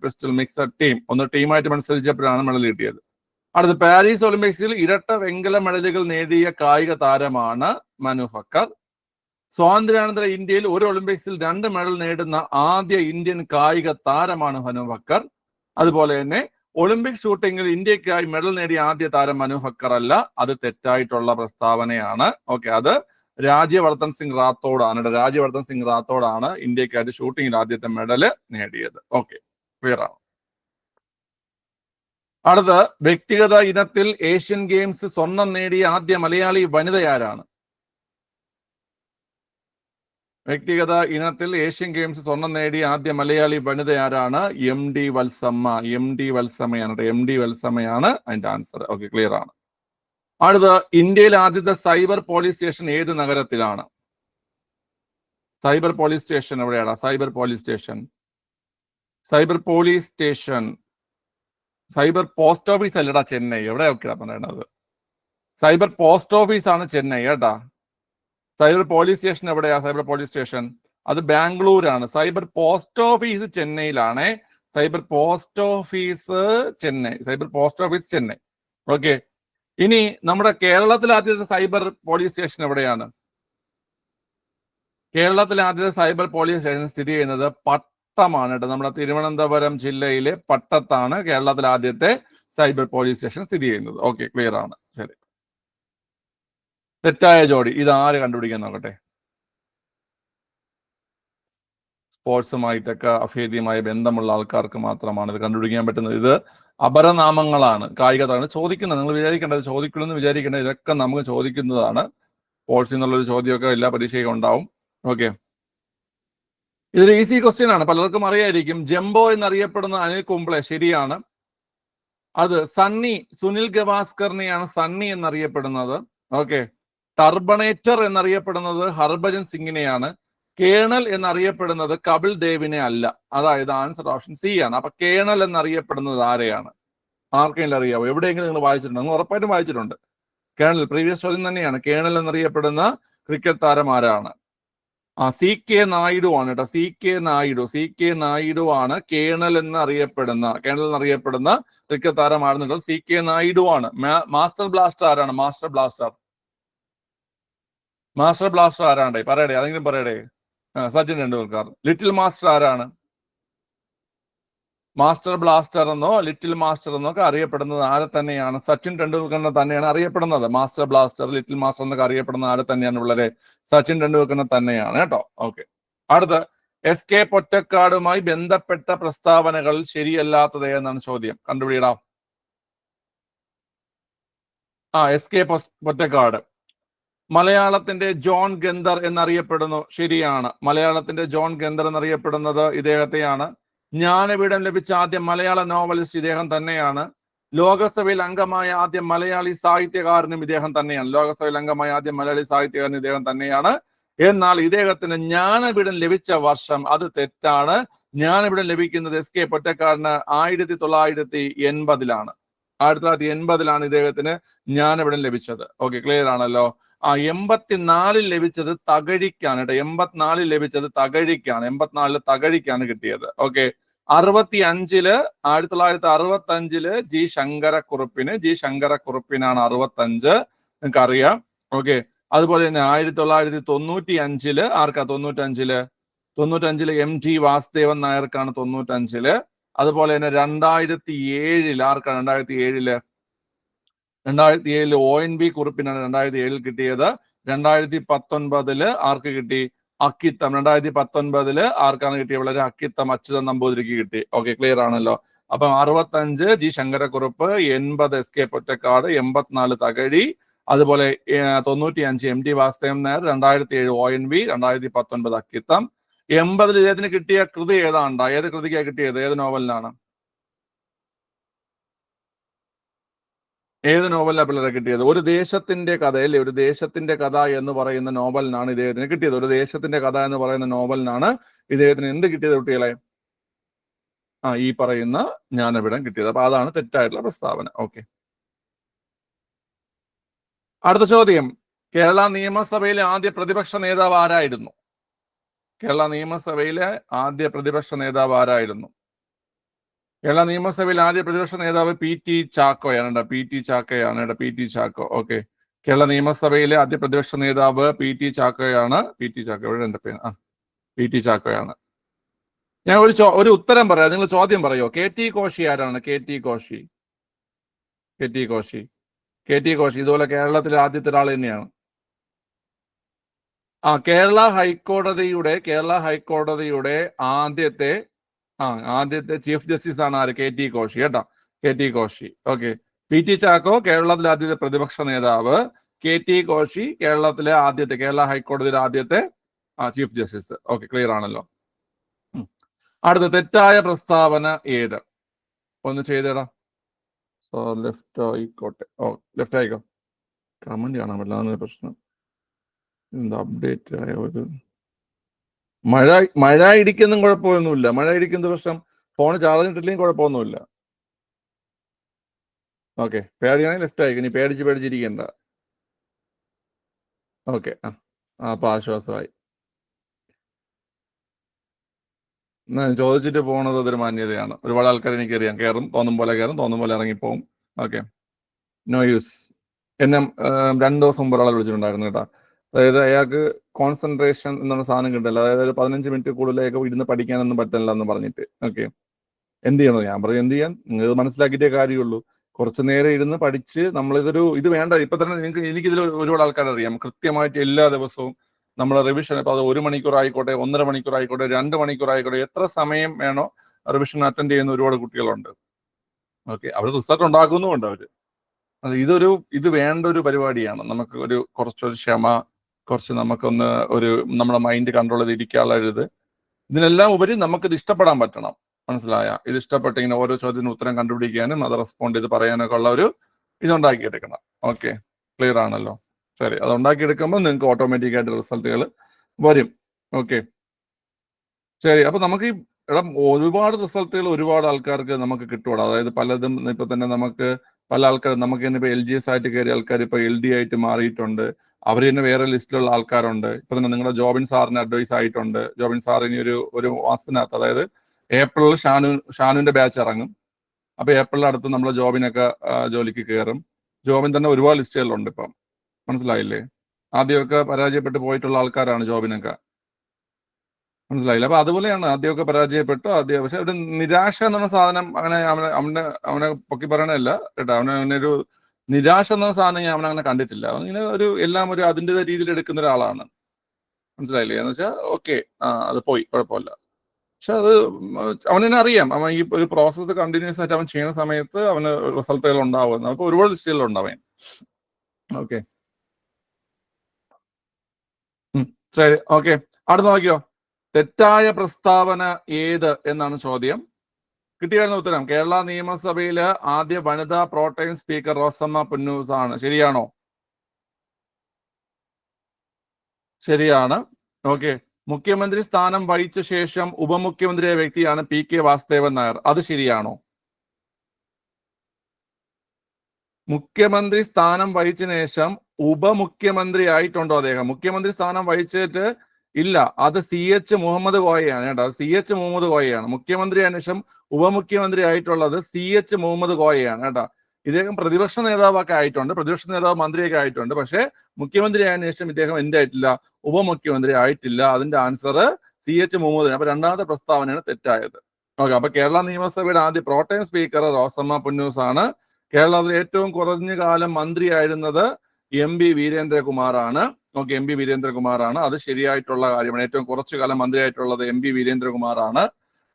pistol mixed team ഒന്ന് ടീമായിട്ട് മത്സരിച്ചപ്പോഴാണ് മെഡൽ കിട്ടിയത്. അടുത്ത് പാരീസ് ഒളിമ്പിക്സിൽ ഇരട്ട വെങ്കല മെഡലുകൾ നേടിയ കായിക താരമാണ് മനു ഭാക്കർ. സ്വാതന്ത്ര്യാനന്തര ഇന്ത്യയിൽ ഒരു ഒളിമ്പിക്സിൽ 2 മെഡൽ നേടുന്ന ആദ്യ ഇന്ത്യൻ കായിക താരമാണ് മനു ഭാക്കർ. അതുപോലെ തന്നെ ഒളിമ്പിക് ഷൂട്ടിങ്ങിൽ ഇന്ത്യക്കായി മെഡൽ നേടിയ ആദ്യ താരം മനു ഭാക്കർ അല്ല, അത് തെറ്റായിട്ടുള്ള പ്രസ്താവനയാണ്. ഓക്കെ, അത് രാജ്യവർദ്ധൻ സിംഗ് റാത്തോഡാണ് ഇന്ത്യക്കായിട്ട് ഷൂട്ടിങ്ങിൽ ആദ്യത്തെ മെഡൽ നേടിയത്. ഓക്കെ, ക്ലിയർ ആണ്. അടുത്ത, വ്യക്തിഗത ഇനത്തിൽ ഏഷ്യൻ ഗെയിംസ് സ്വർണം നേടിയ ആദ്യ മലയാളി വനിതയാരാണ്? വ്യക്തിഗത ഇനത്തിൽ ഏഷ്യൻ ഗെയിംസ് സ്വർണം നേടിയ ആദ്യ മലയാളി വനിത ആരാണ്? MD വത്സമ്മയാണ് അതിന്റെ ആൻസർ. ഓക്കെ, ക്ലിയർ ആണ്. അടുത്ത, ഇന്ത്യയിലെ ആദ്യത്തെ സൈബർ പോലീസ് സ്റ്റേഷൻ ഏത് നഗരത്തിലാണ്? സൈബർ പോലീസ് സ്റ്റേഷൻ എവിടെയാണ്? സൈബർ പോസ്റ്റ് ഓഫീസ് അല്ലടാ ചെന്നൈ. എവിടെയൊക്കെയാ പറയണത്? സൈബർ പോസ്റ്റ് ഓഫീസ് ആണ് ചെന്നൈ കേട്ടാ. സൈബർ പോലീസ് സ്റ്റേഷൻ എവിടെയാ? സൈബർ പോലീസ് സ്റ്റേഷൻ അത് ബാംഗ്ലൂരാണ്. സൈബർ പോസ്റ്റ് ഓഫീസ് ചെന്നൈയിലാണ്. Cyber post office Chennai. Okay, ഇനി നമ്മുടെ കേരളത്തിലെ ആദ്യത്തെ സൈബർ പോലീസ് സ്റ്റേഷൻ എവിടെയാണ്? കേരളത്തിലെ ആദ്യത്തെ സൈബർ പോലീസ് സ്റ്റേഷൻ സ്ഥിതി ചെയ്യുന്നത് പട്ടമാണ് കേട്ടോ. നമ്മുടെ തിരുവനന്തപുരം ജില്ലയിലെ പട്ടത്താണ് കേരളത്തിലെ ആദ്യത്തെ സൈബർ പോലീസ് സ്റ്റേഷൻ സ്ഥിതി ചെയ്യുന്നത്. ഓക്കെ, ക്ലിയർ ആണ്. ശരി, തെറ്റായ ജോഡി ഇതാര് കണ്ടുപിടിക്കാൻ നോക്കട്ടെ. സ്പോർട്സുമായിട്ടൊക്കെ അഭേദ്യമായ ബന്ധമുള്ള ആൾക്കാർക്ക് മാത്രമാണ് ഇത് കണ്ടുപിടിക്കാൻ പറ്റുന്നത്. ഇത് അപരനാമങ്ങളാണ്, കായിക താരങ്ങൾ ചോദിക്കുന്നത്. നിങ്ങൾ വിചാരിക്കേണ്ടത് ചോദിക്കണമെന്ന് വിചാരിക്കേണ്ടത് ഇതൊക്കെ നമുക്ക് ചോദിക്കുന്നതാണ്. സ്പോർട്സ് എന്നുള്ളൊരു ചോദ്യമൊക്കെ എല്ലാ പരീക്ഷയ്ക്കും ഉണ്ടാവും. ഓക്കെ, ഇതൊരു ഈസി ക്വസ്റ്റ്യൻ ആണ്, പലർക്കും അറിയായിരിക്കും. ജംബോ എന്നറിയപ്പെടുന്ന അനിൽ കുംബ്ലെ ശരിയാണ്. അത് സുനിൽ ഗവാസ്കറിനെയാണ് സണ്ണി എന്നറിയപ്പെടുന്നത്. ഓക്കെ, ടർബണേറ്റർ എന്നറിയപ്പെടുന്നത് ഹർഭജൻ സിംഗിനെയാണ്. കേണൽ എന്നറിയപ്പെടുന്നത് കപിൽ ദേവിനെ അല്ല. അതായത് ആൻസർ ഓപ്ഷൻ സി ആണ്. അപ്പൊ കേണൽ എന്നറിയപ്പെടുന്നത് ആരെയാണ്? ആർക്കെങ്കിലും അറിയാവോ? എവിടെയെങ്കിലും നിങ്ങൾ വായിച്ചിട്ടുണ്ട്? നിങ്ങൾ ഉറപ്പായിട്ടും വായിച്ചിട്ടുണ്ട്. കേണൽ പ്രീവിയസ് ചോദ്യം തന്നെയാണ്. കേണൽ എന്നറിയപ്പെടുന്ന ക്രിക്കറ്റ് താരം ആരാണ്? CK നായിഡു ആണ് കേട്ടോ. CK നായിഡു ആണ് കേണൽ എന്നറിയപ്പെടുന്ന ക്രിക്കറ്റ് താരമാണെന്നുള്ളത്. CK നായിഡു ആണ്. മാസ്റ്റർ ബ്ലാസ്റ്റർ ആരാണ്? മാസ്റ്റർ ബ്ലാസ്റ്റർ ആരാണ്ടേ? പറയടേ, അതെങ്കിലും പറയടേ. സച്ചിൻ ടെണ്ടുൽക്കർ. ലിറ്റിൽ മാസ്റ്റർ ആരാണ്? മാസ്റ്റർ ബ്ലാസ്റ്റർ എന്നോ ലിറ്റിൽ മാസ്റ്റർ എന്നൊക്കെ അറിയപ്പെടുന്നത് ആരെ തന്നെയാണ്? സച്ചിൻ ടെണ്ടുൽക്കറിനെ തന്നെയാണ് അറിയപ്പെടുന്നത്. മാസ്റ്റർ ബ്ലാസ്റ്റർ, ലിറ്റിൽ മാസ്റ്റർ എന്നൊക്കെ അറിയപ്പെടുന്ന ആരെ തന്നെയാണ് ഉള്ളത്? സച്ചിൻ ടെണ്ടുൽക്കറിനെ തന്നെയാണ് കേട്ടോ. ഓക്കെ, അടുത്ത, SK പൊറ്റക്കാടുമായി ബന്ധപ്പെട്ട പ്രസ്താവനകൾ ശരിയല്ലാത്തത് എന്നാണ് ചോദ്യം. കണ്ടുപിടിയിടാം. SK പൊറ്റക്കാട് മലയാളത്തിന്റെ ജോൺ ഗന്ധർ എന്നറിയപ്പെടുന്നു. ശരിയാണ്, മലയാളത്തിന്റെ ജോൺ ഗന്ധർ എന്നറിയപ്പെടുന്നത് ഇദ്ദേഹത്തെയാണ്. ജ്ഞാനപീഠം ലഭിച്ച ആദ്യ മലയാള നോവലിസ്റ്റ് ഇദ്ദേഹം തന്നെയാണ്. ലോകസഭയിൽ അംഗമായ ആദ്യ മലയാളി സാഹിത്യകാരനും ഇദ്ദേഹം തന്നെയാണ്. എന്നാൽ ഇദ്ദേഹത്തിന് ജ്ഞാനപീഠം ലഭിച്ച വർഷം അത് തെറ്റാണ്. ജ്ഞാനപീഠം ലഭിക്കുന്നത് SK പൊറ്റക്കാടിന് 1980-ലാണ്. 1980-ലാണ് ഇദ്ദേഹത്തിന് ജ്ഞാനപീഠം ലഭിച്ചത്. ഓക്കെ, ക്ലിയർ ആണല്ലോ. 84-ൽ ലഭിച്ചത് തകഴിക്കാണ് കേട്ടോ. 84-ൽ ലഭിച്ചത് തകഴിക്കാണ്. 84-ൽ തകഴിക്കാണ് കിട്ടിയത്. ഓക്കെ, 1965 ജി ശങ്കരക്കുറുപ്പിനാണ് 65. നിങ്ങൾക്ക് അറിയാം. ഓക്കെ, അതുപോലെ തന്നെ 1995 ആർക്കാ? 95-ൽ MT വാസുദേവൻ നായർക്കാണ് 95-ല്. അതുപോലെ തന്നെ 2007 ആർക്കാണ്? 2007 ONV കുറുപ്പിനാണ് 2007 കിട്ടിയത്. 2019 ആർക്ക് കിട്ടി? അക്കിത്തം. 2019 ആർക്കാണ് കിട്ടിയത്? വളരെ അക്കിത്തം അച്യുതൻ നമ്പൂതിരിക്ക് കിട്ടി. ഓക്കെ, ക്ലിയർ ആണല്ലോ. അപ്പം 65 ജി ശങ്കരക്കുറുപ്പ്, 80 SK പൊറ്റക്കാട്, 84 തകഴി, അതുപോലെ 95 MT വാസുദേവൻ നായർ, 2007 ONV, 2019 അക്കിത്തം. 80-ൽ ഇദ്ദേഹത്തിന് കിട്ടിയ കൃതി ഏതാണ്ടാ? ഏത് കൃതിക്കാണ് കിട്ടിയത്? ഏത് നോവലിനാണ്? ഏത് നോവലിനാണ് പിള്ളേരെ കിട്ടിയത്? ഒരു ദേശത്തിന്റെ കഥയല്ലേ, ഒരു ദേശത്തിന്റെ കഥ എന്ന് പറയുന്ന നോവലിനാണ് ഇദ്ദേഹത്തിന് കിട്ടിയത്. ഒരു ദേശത്തിന്റെ കഥ എന്ന് പറയുന്ന നോവലിനാണ് ഇദ്ദേഹത്തിന് എന്ത് കിട്ടിയത് കുട്ടികളെ? ഈ പറയുന്ന ജ്ഞാനപീഠം കിട്ടിയത്. അപ്പൊ അതാണ് തെറ്റായിട്ടുള്ള പ്രസ്താവന. ഓക്കെ, അടുത്ത ചോദ്യം. കേരള നിയമസഭയിലെ ആദ്യ പ്രതിപക്ഷ നേതാവ് ആരായിരുന്നു? കേരള നിയമസഭയിലെ ആദ്യ പ്രതിപക്ഷ നേതാവ് ആരായിരുന്നു? കേരള നിയമസഭയിൽ ആദ്യ പ്രതിപക്ഷ നേതാവ് പി.ടി. ചാക്കോയാണ്. പി.ടി. ചാക്കോയാണ്. പി.ടി. ചാക്കോ. ഓക്കെ, കേരള നിയമസഭയിലെ ആദ്യ പ്രതിപക്ഷ നേതാവ് പി.ടി. ചാക്കോയാണ്. പി.ടി. ചാക്കോ ഇവിടെ എന്റെ പേര് പി.ടി. ചാക്കോയാണ്. ഞാൻ ഒരു ഉത്തരം പറയാം, നിങ്ങൾ ചോദ്യം പറയോ? കെ.ടി. കോശി ആരാണ്? K T. Koshy. K T. Koshy. K T. Koshy ഇതുപോലെ കേരളത്തിലെ ആദ്യത്തെ ഒരാൾ തന്നെയാണ്. കേരള ഹൈക്കോടതിയുടെ ആദ്യത്തെ ചീഫ് ജസ്റ്റിസ് ആണ് ആര്? കെ.ടി. കോശി കേട്ടോ. K T. Koshy. Okay, PT. Chacko കേരളത്തിലെ ആദ്യത്തെ പ്രതിപക്ഷ നേതാവ്, കെ.ടി. കോശി കേരള ഹൈക്കോടതിയുടെ ആദ്യത്തെ ചീഫ് ജസ്റ്റിസ്. ഓക്കെ, ക്ലിയർ ആണല്ലോ. അടുത്ത തെറ്റായ പ്രസ്താവന ഏത്? ഒന്ന് ചെയ്തേടാ. ലെഫ്റ്റ് ആയിക്കോട്ടെ. ലെഫ്റ്റ് ആയിക്കോ. കമന്റ് കാണാൻ പറ്റില്ല, പ്രശ്നം. എന്താ അപ്ഡേറ്റ് ആയ ഒരു മഴ ഇടിക്കൊന്നും കുഴപ്പമൊന്നുമില്ല. മഴ ഇടിക്കുന്ന പ്രശ്നം ഫോൺ ചാർജ് ഇട്ടില്ലെങ്കിൽ കുഴപ്പമൊന്നുമില്ല. ഓക്കെ, പേടിയാണെങ്കിൽ ലെഫ്റ്റ് ആയിക്കോ. ഇനി പേടിച്ചിരിക്കണ്ട. ഓക്കെ, അപ്പൊ ആശ്വാസമായി. ചോദിച്ചിട്ട് പോണത് അതൊരു മാന്യതയാണ്. ഒരുപാട് ആൾക്കാർ എനിക്കറിയാം, തോന്നും പോലെ ഇറങ്ങിപ്പോവും. Okay, no use. എന്നെ 2 ദിവസം മുമ്പ് ഒരാളെ വിളിച്ചിട്ടുണ്ടായിരുന്നു കേട്ടോ. അതായത് അയാൾക്ക് കോൺസെൻട്രേഷൻ എന്നുള്ള സാധനം കിട്ടില്ല. അതായത് ഒരു 15 മിനിറ്റ് കൂടുതലേക്ക് ഇരുന്ന് പഠിക്കാനൊന്നും പറ്റില്ല എന്ന് പറഞ്ഞിട്ട്. ഓക്കെ, എന്ത് ചെയ്യണോ? ഞാൻ പറഞ്ഞു എന്ത് ചെയ്യാൻ, നിങ്ങൾ മനസ്സിലാക്കിയിട്ടേ കാര്യമുള്ളൂ. കുറച്ചു നേരം ഇരുന്ന് പഠിച്ച് ഇത് വേണ്ട. ഇപ്പൊ തന്നെ എനിക്കിതിൽ ഒരുപാട് ആൾക്കാരറിയാം. കൃത്യമായിട്ട് എല്ലാ ദിവസവും നമ്മൾ റിവിഷൻ, ഇപ്പൊ അത് 1 മണിക്കൂർ ആയിക്കോട്ടെ, 1.5 മണിക്കൂർ ആയിക്കോട്ടെ, 2 മണിക്കൂർ ആയിക്കോട്ടെ, എത്ര സമയം വേണോ റിവിഷൻ അറ്റൻഡ് ചെയ്യുന്ന ഒരുപാട് കുട്ടികളുണ്ട്. ഓക്കെ, അവർ റിസൾട്ട് ഉണ്ടാക്കുന്നുമുണ്ട് അവര്. ഇത് വേണ്ട ഒരു പരിപാടിയാണ്. നമുക്ക് കുറച്ചൊരു ക്ഷമ, കുറച്ച് നമുക്കൊന്ന് നമ്മുടെ മൈൻഡ് കൺട്രോൾ ചെയ്ത് ഇരിക്കാനുള്ള ഇതിനെല്ലാം ഉപരി നമുക്കിത് ഇഷ്ടപ്പെടാൻ പറ്റണം. മനസ്സിലായ? ഇത് ഇഷ്ടപ്പെട്ട് ഇങ്ങനെ ഓരോ ചോദ്യത്തിന് ഉത്തരം കണ്ടുപിടിക്കാനും അത് റെസ്പോണ്ട് ചെയ്ത് പറയാനൊക്കെ ഉള്ള ഇതുണ്ടാക്കിയെടുക്കണം. ഓക്കെ, ക്ലിയർ ആണല്ലോ? ശരി, അത് ഉണ്ടാക്കിയെടുക്കുമ്പോൾ നിങ്ങൾക്ക് ഓട്ടോമാറ്റിക് ആയിട്ട് റിസൾട്ടുകൾ വരും. ഓക്കെ, ശരി. അപ്പൊ നമുക്ക് ഒരുപാട് റിസൾട്ടുകൾ ഒരുപാട് ആൾക്കാർക്ക് നമുക്ക് കിട്ടുവാണ്. അതായത് പലതും ഇപ്പൊ തന്നെ നമുക്ക് പല ആൾക്കാർ നമുക്ക് തന്നെ ഇപ്പൊ LGS ആയിട്ട് കയറിയ ആൾക്കാർ ഇപ്പൊ LD ആയിട്ട് മാറിയിട്ടുണ്ട്. അവർ തന്നെ വേറെ ലിസ്റ്റിലുള്ള ആൾക്കാരുണ്ട്. ഇപ്പൊ തന്നെ നിങ്ങളുടെ ജോബിൻ സാറിന് അഡ്വൈസ് ആയിട്ടുണ്ട്. ജോബിൻ സാർ ഇനി ഒരു മാസത്തിനകത്ത്, അതായത് ഏപ്രിലിൽ ഷാനുവിന്റെ ബാച്ച് ഇറങ്ങും. അപ്പൊ ഏപ്രിലിൽ അടുത്ത് നമ്മളെ ജോബിനൊക്കെ ജോലിക്ക് കയറും. ജോബിൻ തന്നെ ഒരുപാട് ലിസ്റ്റുകളുണ്ട് ഇപ്പം. മനസ്സിലായില്ലേ? ആദ്യമൊക്കെ പരാജയപ്പെട്ട് പോയിട്ടുള്ള ആൾക്കാരാണ് ജോബിനൊക്കെ. മനസ്സിലായില്ല? അപ്പൊ അതുപോലെയാണ് ആദ്യമൊക്കെ പരാജയപ്പെട്ടു. പക്ഷെ ഒരു നിരാശ എന്നുള്ള സാധനം അങ്ങനെ അവനെ പൊക്കി പറയണല്ല കേട്ടോ. അവനൊരു നിരാശ എന്ന സാധനം ഞാൻ അവനങ്ങനെ കണ്ടിട്ടില്ല. അവനിങ്ങനെ എല്ലാം അതിൻ്റെതായ രീതിയിൽ എടുക്കുന്ന ഒരാളാണ്. മനസ്സിലായില്ലേ? എന്ന് വെച്ചാൽ ഓക്കെ, അത് പോയി, കുഴപ്പമില്ല. പക്ഷെ അത് അവനെ അറിയാം. അവൻ ഈ ഒരു പ്രോസസ്സ് കണ്ടിന്യൂസ് ആയിട്ട് അവൻ ചെയ്യുന്ന സമയത്ത് അവന് റിസൾട്ടുകൾ ഉണ്ടാവും. അപ്പൊ ഒരുപാട് ലിസ്റ്റുകൾ ഉണ്ടാവും. ഓക്കെ, ശരി. ഓക്കെ, അടുത്ത് നോക്കിയോ. തെറ്റായ പ്രസ്താവന ഏത് എന്നാണ് ചോദ്യം. കിട്ടിയായിരുന്ന ഉത്തരം കേരള നിയമസഭയിലെ ആദ്യ വനിതാ പ്രോട്ടൈം സ്പീക്കർ റോസമ്മ പുന്നൂസ് ആണ്. ശരിയാണോ? ശരിയാണ്. ഓക്കെ, മുഖ്യമന്ത്രി സ്ഥാനം വഹിച്ച ശേഷം ഉപമുഖ്യമന്ത്രിയായ വ്യക്തിയാണ് PK വാസുദേവൻ നായർ. അത് ശരിയാണോ? മുഖ്യമന്ത്രി സ്ഥാനം വഹിച്ചതിന് ശേഷം ഉപമുഖ്യമന്ത്രി ആയിട്ടുണ്ടോ അദ്ദേഹം? മുഖ്യമന്ത്രി സ്ഥാനം വഹിച്ചിട്ട് ഇല്ല, അത് CH മുഹമ്മദ് കോയയാണ് കേട്ടോ. CH മുഹമ്മദ് കോയയാണ്. മുഖ്യമന്ത്രി ശേഷം ഉപമുഖ്യമന്ത്രി ആയിട്ടുള്ളത് CH മുഹമ്മദ് കോയയാണ് കേട്ടോ. ഇദ്ദേഹം പ്രതിപക്ഷ നേതാവൊക്കെ ആയിട്ടുണ്ട്, പ്രതിപക്ഷ നേതാവ് മന്ത്രിയൊക്കെ ആയിട്ടുണ്ട്. പക്ഷെ മുഖ്യമന്ത്രി ആയതിനു ശേഷം ഇദ്ദേഹം എന്തായിട്ടില്ല? ഉപമുഖ്യമന്ത്രി ആയിട്ടില്ല. അതിന്റെ ആൻസർ CH മുഹമ്മദ്. അപ്പൊ രണ്ടാമത്തെ പ്രസ്താവനയാണ് തെറ്റായത്. ഓക്കെ, അപ്പൊ കേരള നിയമസഭയുടെ ആദ്യ പ്രോട്ടൈം സ്പീക്കർ റോസമ്മ പുന്നൂസ് ആണ്. കേരളത്തിൽ ഏറ്റവും കുറഞ്ഞ കാലം മന്ത്രിയായിരുന്നത് MB വീരേന്ദ്രകുമാറാണ്. ഓക്കെ, MB വീരേന്ദ്രകുമാറാണ്. അത് ശരിയായിട്ടുള്ള കാര്യമാണ്. ഏറ്റവും കുറച്ചു കാലം മന്ത്രിയായിട്ടുള്ളത് MB വീരേന്ദ്രകുമാറാണ്.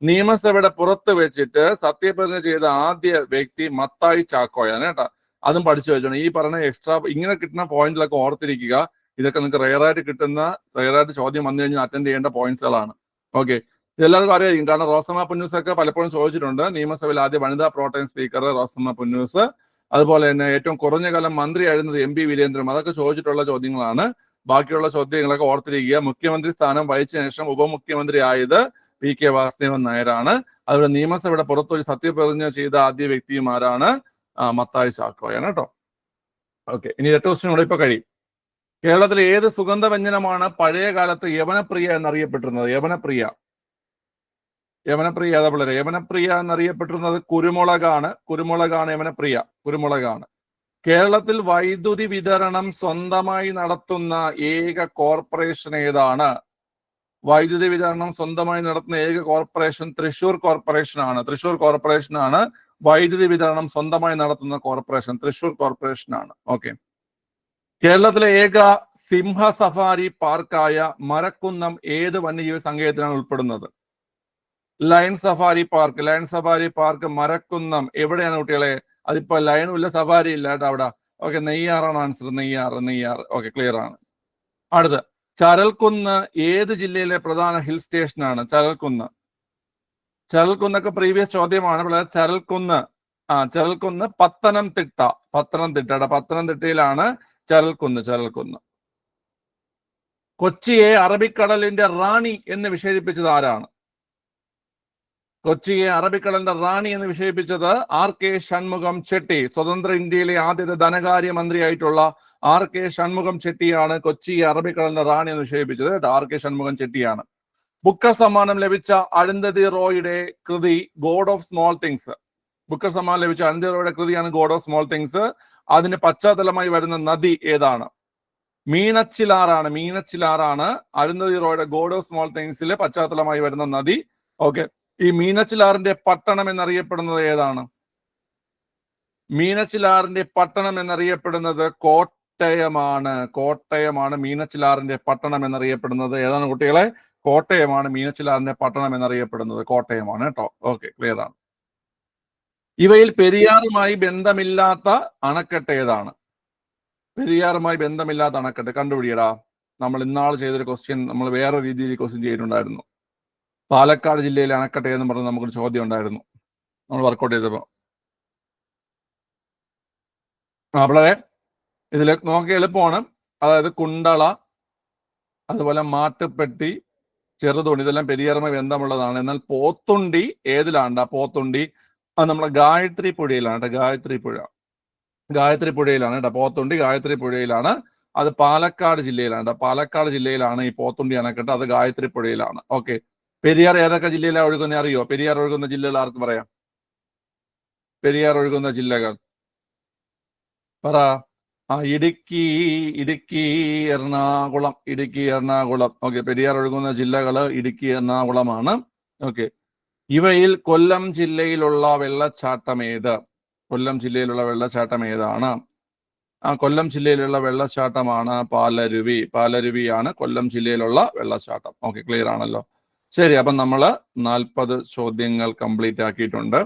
നിയമസഭയുടെ പുറത്ത് വെച്ചിട്ട് സത്യപ്രതിജ്ഞ ചെയ്ത ആദ്യ വ്യക്തി മത്തായി ചാക്കോയാണ് കേട്ടോ. അതും പഠിച്ചു വെച്ചോണം. ഈ പറഞ്ഞ എക്സ്ട്രാ ഇങ്ങനെ കിട്ടുന്ന പോയിന്റിലൊക്കെ ഓർത്തിരിക്കുക. ഇതൊക്കെ നിങ്ങൾക്ക് റെയറായിട്ട് ചോദ്യം വന്നു കഴിഞ്ഞാൽ അറ്റൻഡ് ചെയ്യേണ്ട പോയിന്റ്സുകളാണ്. ഓക്കെ, ഇതെല്ലാവർക്കും അറിയാം. കാരണം റോസമ്മ പുന്നൂസ് ഒക്കെ പലപ്പോഴും ചോദിച്ചിട്ടുണ്ട്. നിയമസഭയിൽ ആദ്യ വനിതാ പ്രോട്ടൈം സ്പീക്കർ റോസമ്മ പുന്നൂസ്. അതുപോലെ തന്നെ ഏറ്റവും കുറഞ്ഞ കാലം മന്ത്രിയായിരുന്നത് എം പി വീരേന്ദ്രൻ. അതൊക്കെ ചോദിച്ചിട്ടുള്ള ചോദ്യങ്ങളാണ്. ബാക്കിയുള്ള ചോദ്യങ്ങളൊക്കെ ഓർത്തിരിക്കുക. മുഖ്യമന്ത്രി സ്ഥാനം വഹിച്ച ശേഷം ഉപമുഖ്യമന്ത്രി ആയത് PK വാസുദേവൻ നായരാണ്. അതുപോലെ നിയമസഭയുടെ പുറത്തൊരു സത്യപ്രതിജ്ഞ ചെയ്ത ആദ്യ വ്യക്തിയുമാരാണ് മത്തായി ചാക്കോയാണ് കേട്ടോ. ഓക്കെ, ഇനി 8 ക്വസ്റ്റ്യൻ കൂടെ ഇപ്പൊ കഴിയും. കേരളത്തിലെ ഏത് സുഗന്ധവ്യഞ്ജനമാണ് പഴയ കാലത്ത് യവനപ്രിയ എന്നറിയപ്പെട്ടിരുന്നത്? യവനപ്രിയ അതേപോലെ യവനപ്രിയ എന്നറിയപ്പെട്ടിരുന്നത് കുരുമുളകാണ്. യവനപ്രിയ കുരുമുളകാണ്. കേരളത്തിൽ വൈദ്യുതി വിതരണം സ്വന്തമായി നടത്തുന്ന ഏക കോർപ്പറേഷൻ ഏതാണ്? വൈദ്യുതി വിതരണം സ്വന്തമായി നടത്തുന്ന ഏക കോർപ്പറേഷൻ തൃശൂർ കോർപ്പറേഷനാണ്. വൈദ്യുതി വിതരണം സ്വന്തമായി നടത്തുന്ന കോർപ്പറേഷൻ തൃശൂർ കോർപ്പറേഷനാണ്. ഓക്കെ. കേരളത്തിലെ ഏക സിംഹ സഫാരി പാർക്കായ മരക്കുന്നം ഏത് വന്യജീവി സങ്കേതത്തിലാണ് ഉൾപ്പെടുന്നത്? ലയൺ സഫാരി പാർക്ക് മരക്കുന്നം എവിടെയാണ് കുട്ടികളെ? അതിപ്പോ ലയണും ഇല്ല, സഫാരി ഇല്ല കേട്ടോ അവിടെ. ഓക്കെ, നെയ്യാറാണ് ആൻസർ. നെയ്യാർ. ഓക്കെ, ക്ലിയർ ആണ്. അടുത്ത്, ചരൽക്കുന്ന് ഏത് ജില്ലയിലെ പ്രധാന ഹിൽ സ്റ്റേഷനാണ്? ചരൽക്കുന്നൊക്കെ പ്രീവിയസ് ചോദ്യമാണ്. ചരൽക്കുന്ന് പത്തനംതിട്ടയിലാണ് ചരൽക്കുന്ന്. കൊച്ചിയെ അറബിക്കടലിന്റെ റാണി എന്ന് വിശേഷിപ്പിച്ചത് ആരാണ്? കൊച്ചിയെ അറബിക്കടലിന്റെ റാണി എന്ന് വിശേഷിപ്പിച്ചത് RK ഷൺമുഖം ചെട്ടി. സ്വതന്ത്ര ഇന്ത്യയിലെ ആദ്യത്തെ ധനകാര്യ മന്ത്രിയായിട്ടുള്ള RK ഷൺമുഖം ചെട്ടിയാണ് കൊച്ചിയെ അറബിക്കടലിന്റെ റാണി എന്ന് വിശേഷിപ്പിച്ചത്. RK ഷൺമുഖം ചെട്ടിയാണ്. ബുക്കർ സമ്മാനം ലഭിച്ച അരുന്ധതി റോയുടെ കൃതി God of small things. Booker സമ്മാനം ലഭിച്ച അരുന്ധതി റോയുടെ കൃതിയാണ് ഗോഡ് ഓഫ് സ്മോൾ തിങ്സ്. അതിന് പശ്ചാത്തലമായി വരുന്ന നദി ഏതാണ്? മീനച്ചിലാറാണ് അരുന്ധതി റോയുടെ ഗോഡ് ഓഫ് സ്മോൾ തിങ്സിലെ പശ്ചാത്തലമായി വരുന്ന നദി. ഓക്കെ, ഈ മീനച്ചിലാറിന്റെ പട്ടണം എന്നറിയപ്പെടുന്നത് ഏതാണ്? മീനച്ചിലാറിന്റെ പട്ടണം എന്നറിയപ്പെടുന്നത് കോട്ടയമാണ്. മീനച്ചിലാറിന്റെ പട്ടണം എന്നറിയപ്പെടുന്നത് ഏതാണ് കുട്ടികളെ? കോട്ടയമാണ്. മീനച്ചിലാറിന്റെ പട്ടണം എന്നറിയപ്പെടുന്നത് കോട്ടയമാണ് കേട്ടോ. ഓക്കെ, ക്ലിയർ ആണ്. ഇവയിൽ പെരിയാറുമായി ബന്ധമില്ലാത്ത അണക്കെട്ട് ഏതാണ്? കണ്ടുപിടിയടാ. നമ്മൾ ഇന്നാൾ ചെയ്തൊരു ക്വസ്റ്റ്യൻ നമ്മൾ വേറെ രീതിയിൽ ക്വസ്റ്റ്യൻ ചെയ്തിട്ടുണ്ടായിരുന്നു. പാലക്കാട് ജില്ലയിലെ അണക്കെട്ട് എന്ന് പറഞ്ഞ് നമുക്കൊരു ചോദ്യം ഉണ്ടായിരുന്നു നമ്മൾ വർക്കൗട്ട് ചെയ്തപ്പോൾ. വളരെ ഇതിൽ നോക്കി എളുപ്പമാണ്. അതായത് കുണ്ടള, അതുപോലെ മാട്ടുപ്പെട്ടി, ചെറുതോണി, ഇതെല്ലാം പെരിയാറുമായി ബന്ധമുള്ളതാണ്. എന്നാൽ പോത്തുണ്ടി ഏതിലാണ്? പോത്തുണ്ടി അത് നമ്മുടെ ഗായത്രി പുഴയിലാണ് കേട്ടോ. ഗായത്രി പുഴയിലാണ്. അത് പാലക്കാട് ജില്ലയിലാണ് ഈ പോത്തുണ്ടി അണക്കെട്ട്. അത് ഗായത്രി പുഴയിലാണ്. ഓക്കെ, പെരിയാർ ഏതൊക്കെ ജില്ലയിലാണ് ഒഴുകുന്നത് അറിയോ? പെരിയാർ ഒഴുകുന്ന ജില്ലകൾ ആർക്ക് പറയാം? പെരിയാർ ഒഴുകുന്ന ജില്ലകൾ പറ. ഇടുക്കി എറണാകുളം. ഓക്കെ, പെരിയാർ ഒഴുകുന്ന ജില്ലകള് ഇടുക്കി, എറണാകുളമാണ്. ഓക്കെ, ഇവയിൽ കൊല്ലം ജില്ലയിലുള്ള വെള്ളച്ചാട്ടം ഏത്? കൊല്ലം ജില്ലയിലുള്ള വെള്ളച്ചാട്ടമാണ് പാലരുവിയാണ് കൊല്ലം ജില്ലയിലുള്ള വെള്ളച്ചാട്ടം. ഓക്കെ, ക്ലിയർ ആണല്ലോ. ശരി, അപ്പം നമ്മൾ 40 ചോദ്യങ്ങൾ കംപ്ലീറ്റ് ആക്കിയിട്ടുണ്ട്.